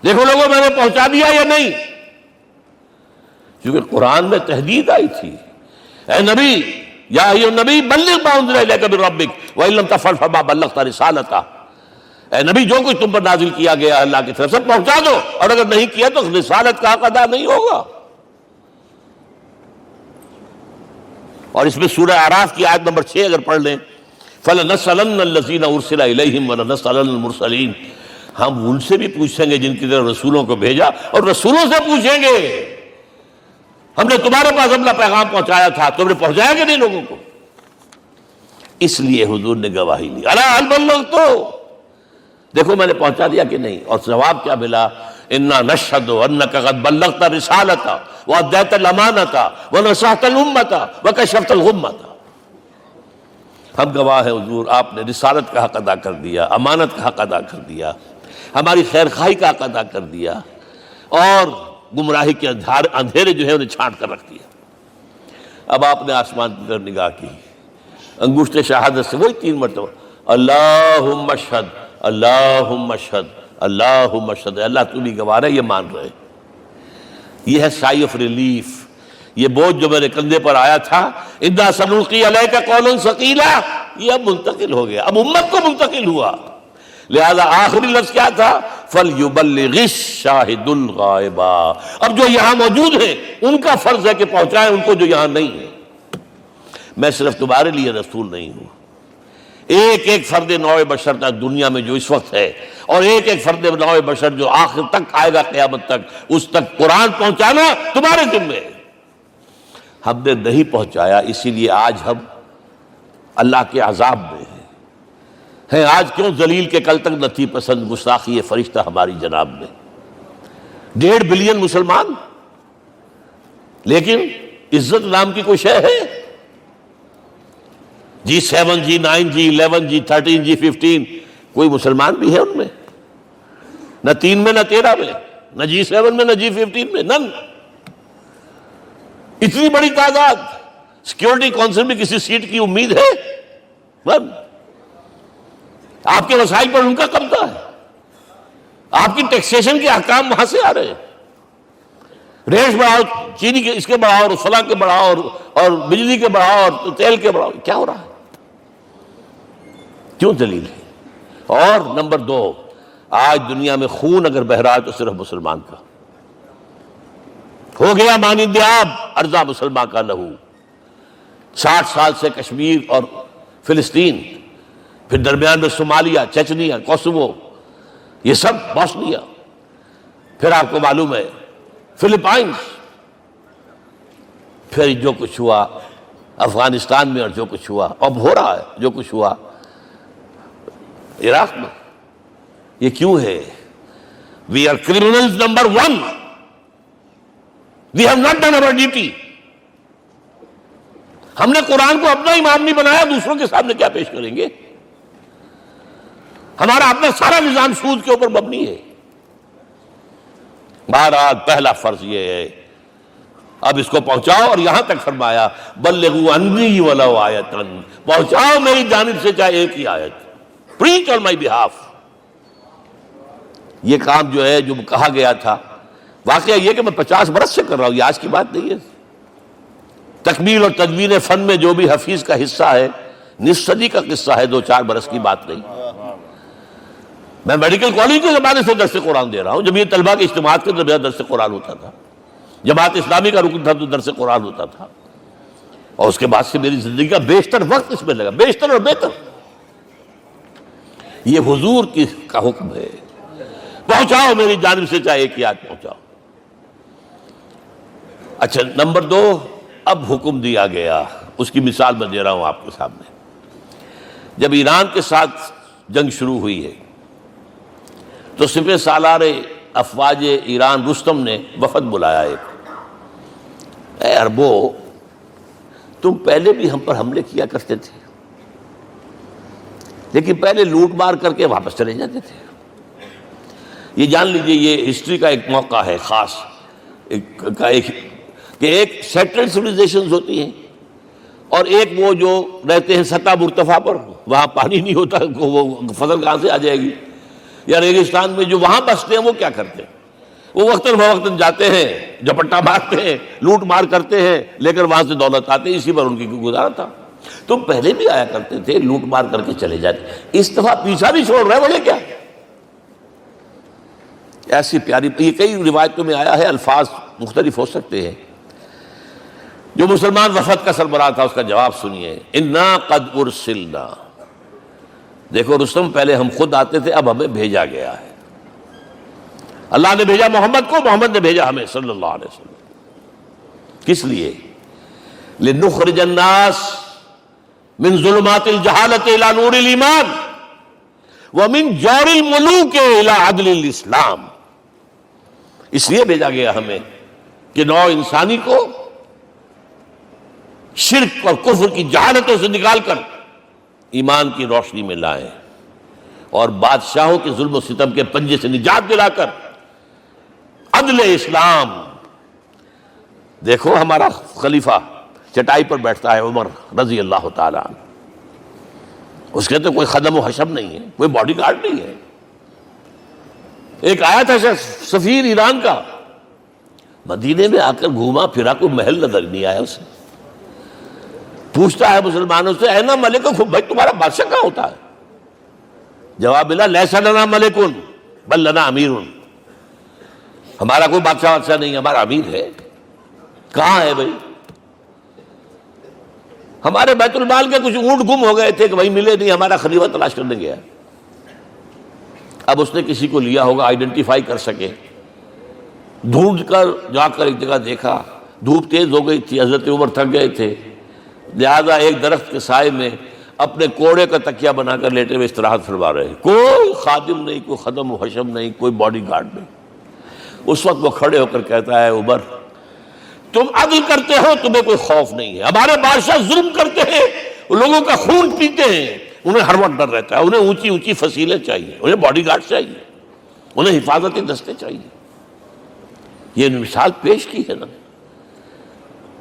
دیکھو لوگوں میں نے پہنچا دیا یا نہیں؟ کیونکہ قرآن میں تحدید آئی تھی، اے نبی، یا ایھا النبی بلغ ما انزل الیک من ربک وان لم تفعل فما بلغت رسالتہ، اے نبی جو کچھ تم پر نازل کیا گیا اللہ کی طرف سے پہنچا دو، اور اگر نہیں کیا تو رسالت کا حق ادا نہیں ہوگا۔ اور اس میں سورہ اعراف کی آیت نمبر 6 اگر پڑھ لیں، فَلَنَسْأَلَنَّ الَّذِينَ أُرْسِلَ إِلَيْهِمْ وَلَنَسْأَلَنَّ الْمُرْسَلِينَ، ہم ان سے بھی پوچھیں گے جن کی طرف رسولوں کو بھیجا، اور رسولوں سے پوچھیں گے ہم نے تمہارے پاس اپنا پیغام پہنچایا تھا، تم نے پہنچایا کہ نہیں لوگوں کو؟ اس لیے حضور نے گواہی لی، الا هل بلغت، دیکھو میں نے پہنچا دیا کہ نہیں؟ اور جواب کیا ملا؟ انا نشهد انك قد بلغت الرسالة واديت الامانة ونصحت الامة وكشفت الغمة، ہم گواہ ہیں حضور آپ نے رسالت کا حق ادا کر دیا، امانت کا حق ادا کر دیا، ہماری خیر خواہی کا حق ادا کر دیا، اور گمراہی کے اندھیرے جو ہے انہیں چھانٹ کر رکھ دیا۔ اب آپ نے آسمان کی طرف نگاہ کی، انگشت شہادت سے وہی 3 مرتبہ اللہم اشہد اللہم اشہد اللہم اشہد، اللہ تو بھی گواہ ہے، یہ مان رہے۔ یہ ہے سائی آف ریلیف، یہ بوجھ جو میرے کندھے پر آیا تھا اِنَّا سَنُلْقِي عَلَيْكَ قَوْلًا ثَقِيلًا، یہ اب منتقل ہو گیا، اب امت کو منتقل ہوا۔ لہذا آخری لفظ کیا تھا؟ فَلْيُبَلِّغِ الشَّاهِدُ الْغَائِبَ، اب جو یہاں موجود ہیں ان کا فرض ہے کہ پہنچائیں ان کو جو یہاں نہیں ہے۔ میں صرف تمہارے لیے رسول نہیں ہوں، ایک ایک فرد نوع بشر تک دنیا میں جو اس وقت ہے، اور ایک ایک فرد نوع بشر جو آخر تک آئے گا قیامت تک، اس تک قرآن پہنچانا تمہارے ذمہ ہے۔ ہم نے نہیں پہنچایا، اسی لیے آج ہم اللہ کے عذاب میں ہیں۔ آج کیوں ذلیل کے کل تک نہ تھی پسند گستاخی فرشتہ ہماری جناب میں؟ 1.5 بلین مسلمان، لیکن عزت نام کی کوئی شے ہے؟ G7 G9 G11 G13 G15 کوئی مسلمان بھی ہے ان میں؟ نہ 3 میں نہ 13 میں، نہ G7 میں نہ G15 میں، نن۔ اتنی بڑی تعداد، سیکیورٹی کونسل میں کسی سیٹ کی امید ہے؟ نن۔ آپ کے وسائل پر ان کا قبضہ ہے، آپ کی ٹیکسیشن کے احکام وہاں سے آ رہے ہیں۔ ریٹ بڑھاؤ، چینی کے اس کے بڑھاؤ، اور فلاں کے بڑھاؤ، اور بجلی کے بڑھاؤ، اور تیل کے بڑھاؤ، کیا ہو رہا ہے؟ کیوں ذلیل ہے؟ اور نمبر 2، آج دنیا میں خون اگر بہ رہا ہے تو صرف مسلمان کا ہو گیا، مانند آب ارضا مسلمان کا لہو۔ 60 سال سے کشمیر اور فلسطین، پھر درمیان میں صومالیہ، چچنیا، کوسوو، یہ سب بوسنیا، پھر آپ کو معلوم ہے فلپائنز، پھر جو کچھ ہوا افغانستان میں، اور جو کچھ ہوا اب ہو رہا ہے، جو کچھ ہوا عراق میں۔ یہ کیوں ہے؟ We are criminals number 1. We have not done our duty. ہم نے قرآن کو اپنا امام نہیں بنایا، دوسروں کے سامنے کیا پیش کریں گے؟ ہمارا اپنا سارا نظام سود کے اوپر مبنی ہے۔ بہرحال پہلا فرض یہ ہے، اب اس کو پہنچاؤ، اور یہاں تک فرمایا بلغوا عنی ولو آیۃ، پہنچاؤ میری جانب سے چاہے ایک ہی آیت، preach on my behalf۔ یہ کام جو ہے، جو کہا گیا تھا، واقعہ یہ کہ میں 50 برس سے کر رہا ہوں، یہ آج کی بات نہیں ہے۔ تکمیل اور تدوین فن میں جو بھی حفیظ کا حصہ ہے، نصف صدی کا قصہ ہے، 2-4 برس کی بات نہیں۔ میں میڈیکل کالج کے زمانے سے درس قرآن دے رہا ہوں، جب یہ طلبہ کے اجتماعات کے درمیان درس قرآن ہوتا تھا، جماعت اسلامی کا رکن تھا تو درس قرآن ہوتا تھا، اور اس کے بعد سے میری زندگی کا بیشتر وقت اس میں لگا، بیشتر اور بہتر۔ یہ حضور کا حکم ہے، پہنچاؤ میری جانب سے چاہے ایک آیت پہنچاؤ۔ اچھا، نمبر 2، اب حکم دیا گیا، اس کی مثال میں دے رہا ہوں آپ کے سامنے۔ جب ایران کے ساتھ جنگ شروع ہوئی ہے تو سپہ سالار افواج ایران رستم نے وفد بلایا ایک، اے عربو، تم پہلے بھی ہم پر حملے کیا کرتے تھے، لیکن پہلے لوٹ مار کر کے واپس چلے جاتے تھے۔ یہ جان لیجئے، یہ ہسٹری کا ایک موقع ہے خاص، کہ ایک سیٹلڈ سویلائزیشنز ہوتی ہیں، اور ایک وہ جو رہتے ہیں سطح مرتفع پر، وہاں پانی نہیں ہوتا، وہ فصل کہاں سے آ جائے گی؟ یا ریگستان میں جو وہاں بستے ہیں وہ کیا کرتے ہیں؟ وہ وقتاً فوقتاً جاتے ہیں، جھپٹا مارتے ہیں، لوٹ مار کرتے ہیں، لے کر وہاں سے دولت آتے ہیں، اسی پر ان کی گزارا تھا۔ تم پہلے بھی آیا کرتے تھے، لوٹ مار کر کے چلے جاتے، اس دفعہ پیچھا بھی چھوڑ رہے، بولے کیا؟ ایسی پیاری، یہ کئی روایتوں میں آیا ہے، الفاظ مختلف ہو سکتے ہیں۔ جو مسلمان وفد کا سربراہ تھا اس کا جواب سنیے، انا قد ارسلنا، دیکھو رستم، پہلے ہم خود آتے تھے، اب ہمیں بھیجا گیا ہے۔ اللہ نے بھیجا محمد کو، محمد نے بھیجا ہمیں صلی اللہ علیہ وسلم۔ کس لیے؟ لنخرج الناس من ظلمات الجہالۃ الی نور الایمان ومن جور الملوک الی عدل الاسلام۔ اس لیے بھیجا گیا ہمیں کہ نوع انسانی کو شرک اور کفر کی جہالتوں سے نکال کر ایمان کی روشنی میں لائیں، اور بادشاہوں کے ظلم و ستم کے پنجے سے نجات دلا کر عدل اسلام. دیکھو ہمارا خلیفہ چٹائی پر بیٹھتا ہے عمر رضی اللہ تعالیٰ عنہ، اس کے تو کوئی خدم و حشم نہیں ہے، کوئی باڈی گارڈ نہیں ہے. ایک آیا تھا سفیر ایران کا، مدینے میں آ کر گھوما پھرا، کوئی محل نظر نہیں آیا اسے. پوچھتا ہے مسلمانوں سے اینا ملککم، بھائی تمہارا بادشاہ کہاں ہوتا ہے؟ جواب ملا لیس لنا ملکن بل لنا امیر، ہمارا کوئی بادشاہ نہیں، ہمارا امیر ہے. کہاں ہے بھائی؟ ہمارے بیت المال کے کچھ اونٹ گم ہو گئے تھے کہ بھائی ملے نہیں، ہمارا خلیفہ تلاش کرنے گیا. اب اس نے کسی کو لیا ہوگا، آئیڈینٹیفائی کر سکے، ڈھونڈ کر جا کر ایک جگہ دیکھا، دھوپ تیز ہو گئی تھی، حضرت عمر تھک گئے تھے، لہذا ایک درخت کے سائے میں اپنے کوڑے کا تکیہ بنا کر لیٹے ہوئے استراحت فرما رہے ہیں. کوئی خادم نہیں، کوئی خدم و حشم نہیں، کوئی باڈی گارڈ نہیں. اس وقت وہ کھڑے ہو کر کہتا ہے عمر تم عدل کرتے ہو، تمہیں کوئی خوف نہیں ہے. ہمارے بادشاہ ظلم کرتے ہیں، لوگوں کا خون پیتے ہیں، انہیں ہر وقت ڈر رہتا ہے، انہیں اونچی اونچی فصیلیں چاہیے، انہیں باڈی گارڈ چاہیے، انہیں حفاظتی دستے چاہیے. یہ مثال پیش کی ہے نا،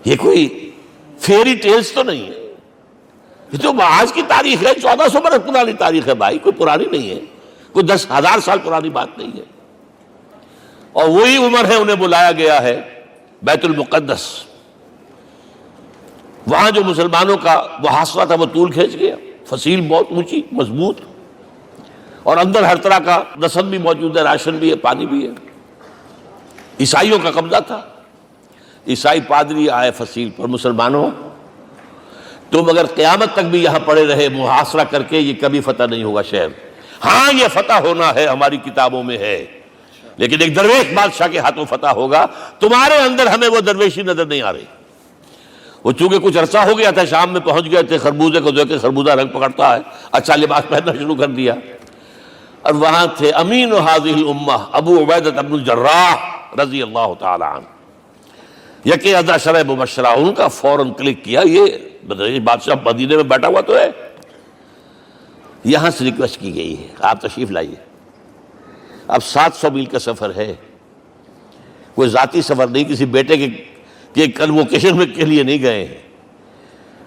یہ کوئی فیری ٹیلز تو نہیں ہے، یہ تو آج کی تاریخ ہے، 1400 برس پرانی تاریخ ہے بھائی، کوئی پرانی نہیں ہے، کوئی 10,000 سال پرانی بات نہیں ہے. اور وہی عمر ہے، انہیں بلایا گیا ہے بیت المقدس. وہاں جو مسلمانوں کا محاصرہ تھا وہ طول کھینچ گیا، فصیل بہت اونچی مضبوط، اور اندر ہر طرح کا رسد بھی موجود ہے، راشن بھی ہے، پانی بھی ہے. عیسائیوں کا قبضہ تھا. عیسائی پادری آئے فصیل پر، مسلمانوں تم اگر قیامت تک بھی یہاں پڑے رہے محاصرہ کر کے، یہ کبھی فتح نہیں ہوگا شہر. ہاں یہ فتح ہونا ہے، ہماری کتابوں میں ہے، لیکن ایک درویش بادشاہ کے ہاتھوں فتح ہوگا. تمہارے اندر ہمیں وہ درویشی نظر نہیں آ رہی. وہ چونکہ کچھ عرصہ ہو گیا تھا، شام میں پہنچ گئے تھے، خربوزے کو دیکھ کے خربوزہ رنگ پکڑتا ہے، اچھا لباس پہننا شروع کر دیا. اور وہاں تھے امین هذه الامہ ابو عبیدہ بن الجراح رضی اللہ تعالی عنہ، یکی 11 مبشرہ. ان کا فوراً کلک کیا، یہ بادشاہ مدینے میں بیٹھا ہوا تو ہے. یہاں سے ریکویسٹ کی گئی ہے آپ تشریف لائیے. اب 700 میل کا سفر ہے، کوئی ذاتی سفر نہیں، کسی بیٹے کے کنووکیشن کے لیے نہیں گئے ہیں،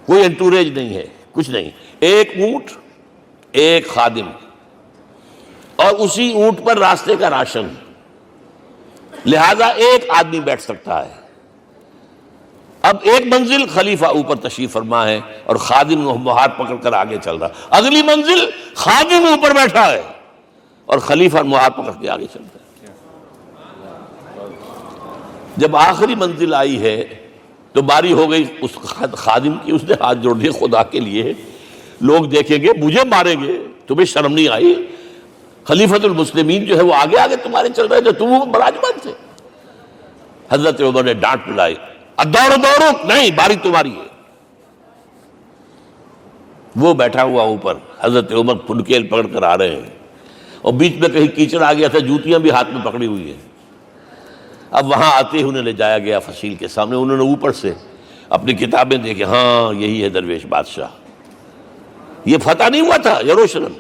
کوئی انٹوریج نہیں ہے، کچھ نہیں. ایک اونٹ، ایک خادم، اور اسی اونٹ پر راستے کا راشن، لہذا ایک آدمی بیٹھ سکتا ہے. اب ایک منزل خلیفہ اوپر تشریف فرما ہے اور خادم ہاتھ پکڑ کر آگے چل رہا. اگلی منزل خادم اوپر بیٹھا ہے اور خلیفہ ہاتھ پکڑ کے آگے چل رہا ہے. جب آخری منزل آئی ہے تو باری ہو گئی اس خادم کی. اس نے ہاتھ جوڑ دیے، خدا کے لیے لوگ دیکھیں گے، مجھے ماریں گے، تمہیں شرم نہیں آئی؟ خلیفۃ المسلمین جو ہے وہ آگے آگے تمہارے چل رہے تھے، تم وہ براجمان تھے. حضرت عمر نے ڈانٹ پلائی، دوڑو نہیں، باری تمہاری ہے. وہ بیٹھا ہوا اوپر، حضرت عمر پھنکیل پکڑ کر آ رہے ہیں، اور بیچ میں کہیں کیچڑ آ گیا تھا، جوتیاں بھی ہاتھ میں پکڑی ہوئی ہیں. اب وہاں آتے ہی انہیں لے جایا گیا فصیل کے سامنے. انہوں نے اوپر سے اپنی کتابیں دیکھیں، ہاں یہی ہے درویش بادشاہ. یہ فتح نہیں ہوا تھا یروشلم،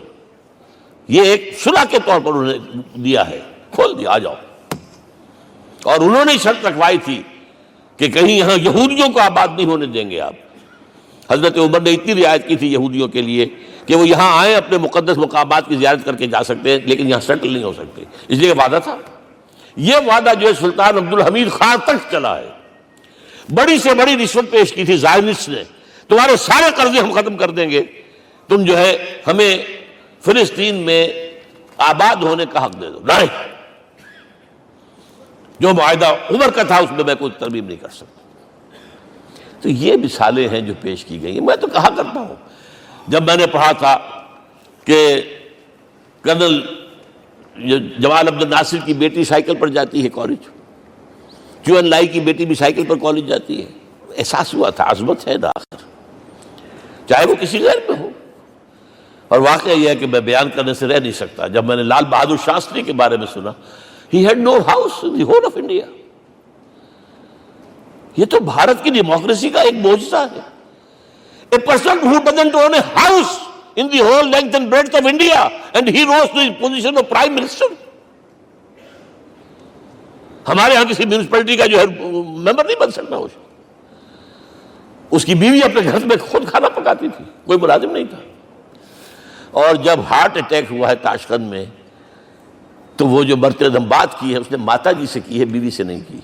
یہ ایک صلح کے طور پر انہوں نے دیا ہے، کھول دیا، آ جاؤ. اور انہوں نے شرط رکھوائی تھی کہ کہیں یہاں یہودیوں کو آباد نہیں ہونے دیں گے آپ. حضرت عمر نے اتنی رعایت کی تھی یہودیوں کے لیے کہ وہ یہاں آئیں، اپنے مقدس مقامات کی زیارت کر کے جا سکتے ہیں، لیکن یہاں سیٹل نہیں ہو سکتے. اس لیے وعدہ تھا. یہ وعدہ جو ہے سلطان عبدالحمید خان تک چلا ہے. بڑی سے بڑی رشوت پیش کی تھی زائرنسٹ نے، تمہارے سارے قرضے ہم ختم کر دیں گے، تم جو ہے ہمیں فلسطین میں آباد ہونے کا حق دے دو. نہیں، جو معاہدہ عمر کا تھا اس میں کوئی ترمیم نہیں کر سکتا. تو یہ مثالیں ہیں جو پیش کی گئی ہیں. میں تو کہا کرتا ہوں، جب میں نے پڑھا تھا کہ کرنل جمال عبد الناصر کی بیٹی سائیکل پر جاتی ہے کالج، چون لائی کی بیٹی بھی سائیکل پر کالج جاتی ہے، احساس ہوا تھا عظمت ہے نا آخر، چاہے وہ کسی غیر میں ہو. اور واقعہ یہ ہے کہ میں بیان کرنے سے رہ نہیں سکتا. جب میں نے لال بہادر شاستری کے بارے میں سنا، he had no house in the whole of India. یہ تو بھارت کی ڈیموکریسی کا ایک معجزہ ہے. A person who doesn't own a house in the whole length and breadth of India and he rose to his position of Prime Minister. ہمارے ہاں کسی میونسپلٹی کا جو ہے ممبر نہیں بن سکتا اس کی بیوی اپنے گھر میں خود کھانا پکاتی تھی، کوئی ملازم نہیں تھا. اور جب ہارٹ اٹیک ہوا ہے تاشقند میں تو وہ جو مرتے دم بات کی ہے اس نے ماتا جی سے کی ہے، بیوی سے نہیں کی.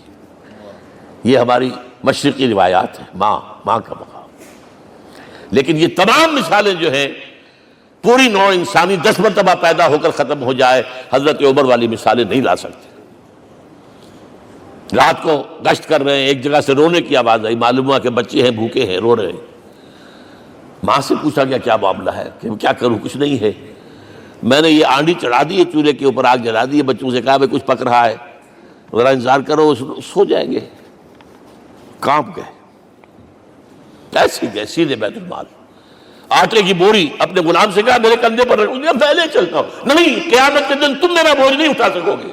یہ ہماری مشرقی روایات ہیں، ماں کا مقام. لیکن یہ تمام مثالیں جو ہیں پوری نوع انسانی 10 مرتبہ پیدا ہو کر ختم ہو جائے، حضرت عمر والی مثالیں نہیں لا سکتے. رات کو گشت کر رہے ہیں، ایک جگہ سے رونے کی آواز آئی، معلوم ہوا کہ بچے ہیں، بھوکے ہیں، رو رہے ہیں. ماں سے پوچھا گیا کیا معاملہ ہے، کہ کیا کروں، کچھ نہیں ہے، میں نے یہ آنڈی چڑھا دی ہے چولہے کے اوپر، آگ جلا دی ہے، بچوں سے کہا کچھ پک رہا ہے، ذرا انتظار کرو، سو جائیں گے. کانپ گئے، ایسے گئے سیدھے بیت المال. آٹے کی بوری اپنے غلام سے کہا میرے کندھے پر رکھ، پہلے چلتا ہوں. نہیں، قیامت کے دن تم میرا بوجھ نہیں اٹھا سکو گے.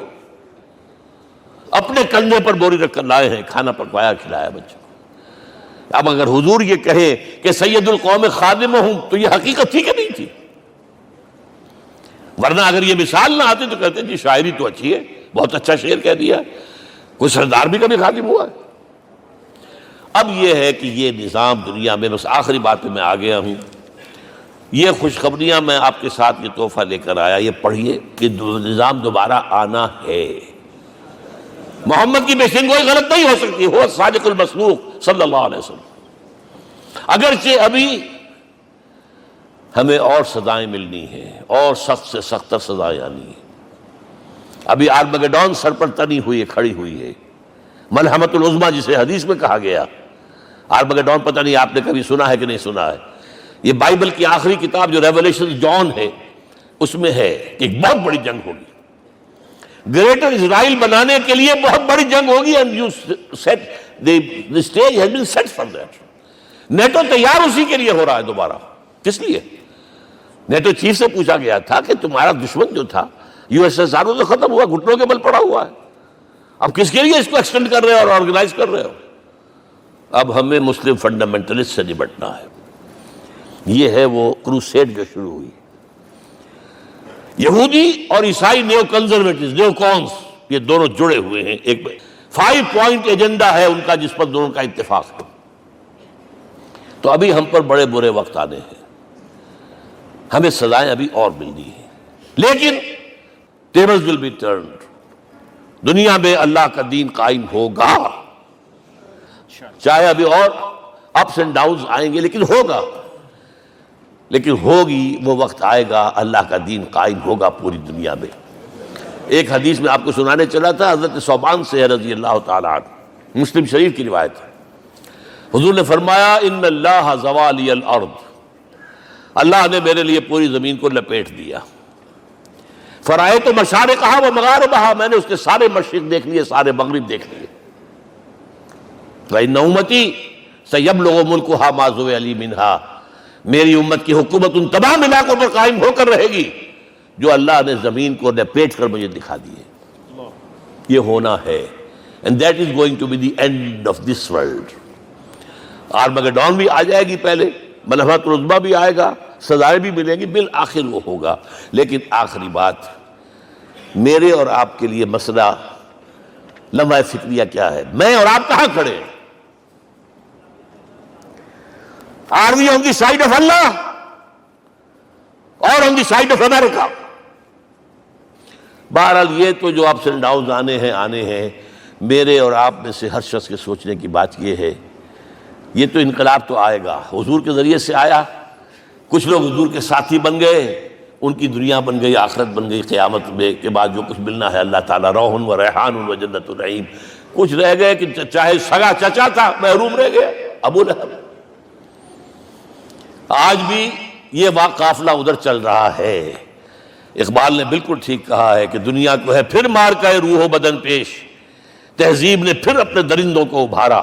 اپنے کندھے پر بوری رکھ کر لائے ہیں، کھانا پکوایا، کھلایا بچوں کو. اب اگر حضور یہ کہے کہ سید القوم خادم ہوں تو یہ حقیقت تھی کہ نہیں تھی؟ ورنہ اگر یہ مثال نہ آتی تو کہتے جی شاعری تو اچھی ہے، بہت اچھا شعر کہہ دیا، کوئی سردار بھی کبھی خادم ہوا ہے. اب یہ ہے کہ یہ نظام دنیا میں، بس آخری بات میں آ گیا ہوں، یہ خوشخبریاں میں آپ کے ساتھ یہ تحفہ لے کر آیا، یہ پڑھیے کہ نظام دوبارہ آنا ہے. محمد کی پیشین گوئی غلط نہیں ہو سکتی، وہ صادق المصدوق صلی اللہ علیہ وسلم. اگرچہ ابھی ہمیں اور سزائیں ملنی ہیں، اور سخت سے سختر سزائیں آنی ہیں. ابھی آرمگڈون سر پر تنی ہوئی ہے، کھڑی ہوئی ہے، ملحمۃ العظمیٰ جسے حدیث میں کہا گیا. آرمگڈون پتہ نہیں آپ نے کبھی سنا ہے کہ نہیں سنا ہے. یہ بائبل کی آخری کتاب جو ریولیشن جان ہے اس میں ہے کہ ایک بہت بڑی جنگ ہوگی، گریٹر اسرائیل بنانے کے لیے بہت بڑی جنگ ہوگی. and you said the stage has been set for that. NATO تیار اسی کے لیے ہو رہا ہے دوبارہ. کس لیے؟ نیٹو چیف سے پوچھا گیا تھا کہ تمہارا دشمن جو تھا USSR تو ختم ہوا، گھٹنوں کے بل پڑا ہوا ہے، اب کس کے لیے اس کو ایکسٹینڈ کر رہے ہو اور آرگنائز کر رہے ہو؟ اب ہمیں مسلم فنڈامنٹلسٹ سے نمٹنا ہے. یہ ہے وہ کروسیڈ جو شروع ہوئی. یہودی اور عیسائی نیو کنزرویٹوز، نیو کونس، یہ دونوں جڑے ہوئے ہیں. ایک 5 پوائنٹ ایجنڈا ہے ان کا جس پر دونوں کا اتفاق ہے. تو ابھی ہم پر بڑے برے وقت آنے ہیں، ہمیں سزائیں ابھی اور ملنی ہیں، لیکن tables will be turned. دنیا میں اللہ کا دین قائم ہوگا، چاہے ابھی اور اپس اینڈ ڈاؤنز آئیں گے، لیکن ہوگا. لیکن ہوگی، وہ وقت آئے گا اللہ کا دین قائم ہوگا پوری دنیا میں. ایک حدیث میں آپ کو سنانے چلا تھا، حضرت ثوبان سے رضی اللہ تعالیٰ عنہ، مسلم شریف کی روایت ہے. حضور نے فرمایا ان اللہ زوالی الارض، اللہ نے میرے لیے پوری زمین کو لپیٹ دیا. فرائیت مشارقہا و مغاربہا، میں نے اس کے سارے مشرق دیکھ لیے، سارے مغرب دیکھ لیے. فإن أمتی سیبلغ ملکہا ما زوئ لی منہا، میری امت کی حکومت ان تمام علاقوں پر قائم ہو کر رہے گی جو اللہ نے زمین کو لپیٹ کر مجھے دکھا دیے. یہ ہونا ہے. And that is going to be the end of this world. Armageddon بھی آ جائے گی، پہلے ملحمۃ العظمیٰ بھی آئے گا، سزائیں بھی ملیں گی، بالآخر وہ ہوگا. لیکن آخری بات، میرے اور آپ کے لیے مسئلہ لمحہ فکریہ کیا ہے؟ میں اور آپ کہاں کھڑے ہیں؟ Are we on the side of Allah or on the side of America? بہرحال یہ تو جو اپس اینڈ ڈاؤنز آنے ہیں، میرے اور آپ میں سے ہر شخص کے سوچنے کی بات یہ ہے، یہ تو انقلاب تو آئے گا، حضور کے ذریعے سے آیا، کچھ لوگ حضور کے ساتھی بن گئے، ان کی دنیا بن گئی، آخرت بن گئی. قیامت میں کے بعد جو کچھ ملنا ہے اللہ تعالیٰ روح و ریحان و جنت النعیم. کچھ رہ گئے کہ چاہے سگا چچا تھا محروم رہ گیا، ابو لہب. آج بھی یہ قافلہ ادھر چل رہا ہے. اقبال نے بالکل ٹھیک کہا ہے کہ دنیا کو ہے پھر مار کا روح و بدن پیش، تہذیب نے پھر اپنے درندوں کو ابھارا،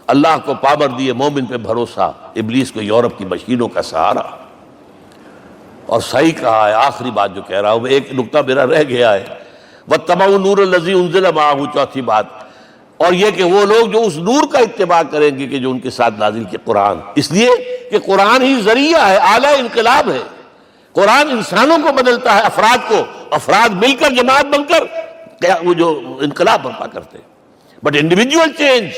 اللہ کو پابر دیے مومن پہ بھروسہ، ابلیس کو یورپ کی مشینوں کا سہارا. اور صحیح کہا ہے، آخری بات جو کہہ رہا ہوں، ایک نقطہ میرا رہ گیا ہے، وَاتَّبَعُوا النُّورَ الَّذِي أُنزِلَ مَعَهُ، چوتھی بات، اور یہ کہ وہ لوگ جو اس نور کا اتباع کریں گے کہ جو ان کے ساتھ نازل کیا قرآن، اس لیے کہ قرآن ہی ذریعہ ہے، آلہ انقلاب ہے. قرآن انسانوں کو بدلتا ہے، افراد کو، افراد مل کر جماعت بن کر وہ جو انقلاب برپا کرتے ہیں. But individual change.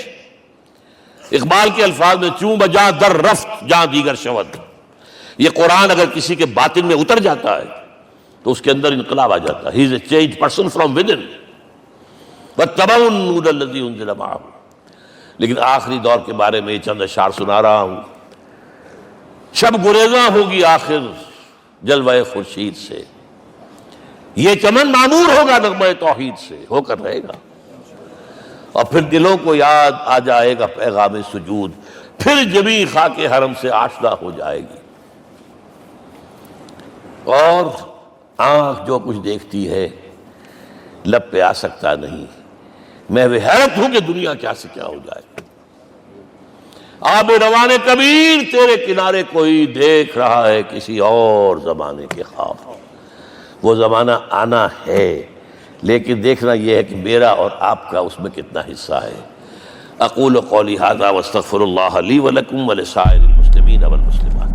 اقبال کے الفاظ میں چوں بجا در رفت جہاں دیگر شود. یہ قرآن اگر کسی کے باطن میں اتر جاتا ہے تو اس کے اندر انقلاب آ جاتا ہے. He is a change person from within. واتبعوا النور الذی انزل معہ. لیکن آخری دور کے بارے میں یہ چند اشعار سنا رہا ہوں. شب گریزاں ہوگی آخر جلوہ خورشید سے. یہ چمن معمور ہوگا نغمہ توحید سے. ہو کر رہے گا. اور پھر دلوں کو یاد آ جائے گا پیغام سجود. پھر جبیں خاک حرم سے آشنا ہو جائے گی. اور آنکھ جو کچھ دیکھتی ہے لب پہ آ سکتا نہیں. میں وہ حیرت ہوں کہ دنیا کیا سے کیا ہو جائے. آب روان کبیر تیرے کنارے کوئی دیکھ رہا ہے کسی اور زمانے کے خواب. وہ زمانہ آنا ہے لیکن دیکھنا یہ ہے کہ میرا اور آپ کا اس میں کتنا حصہ ہے. اقول قولی ھذا واستغفر اللہ لی ولکم ولسائر المسلمین والمسلمات.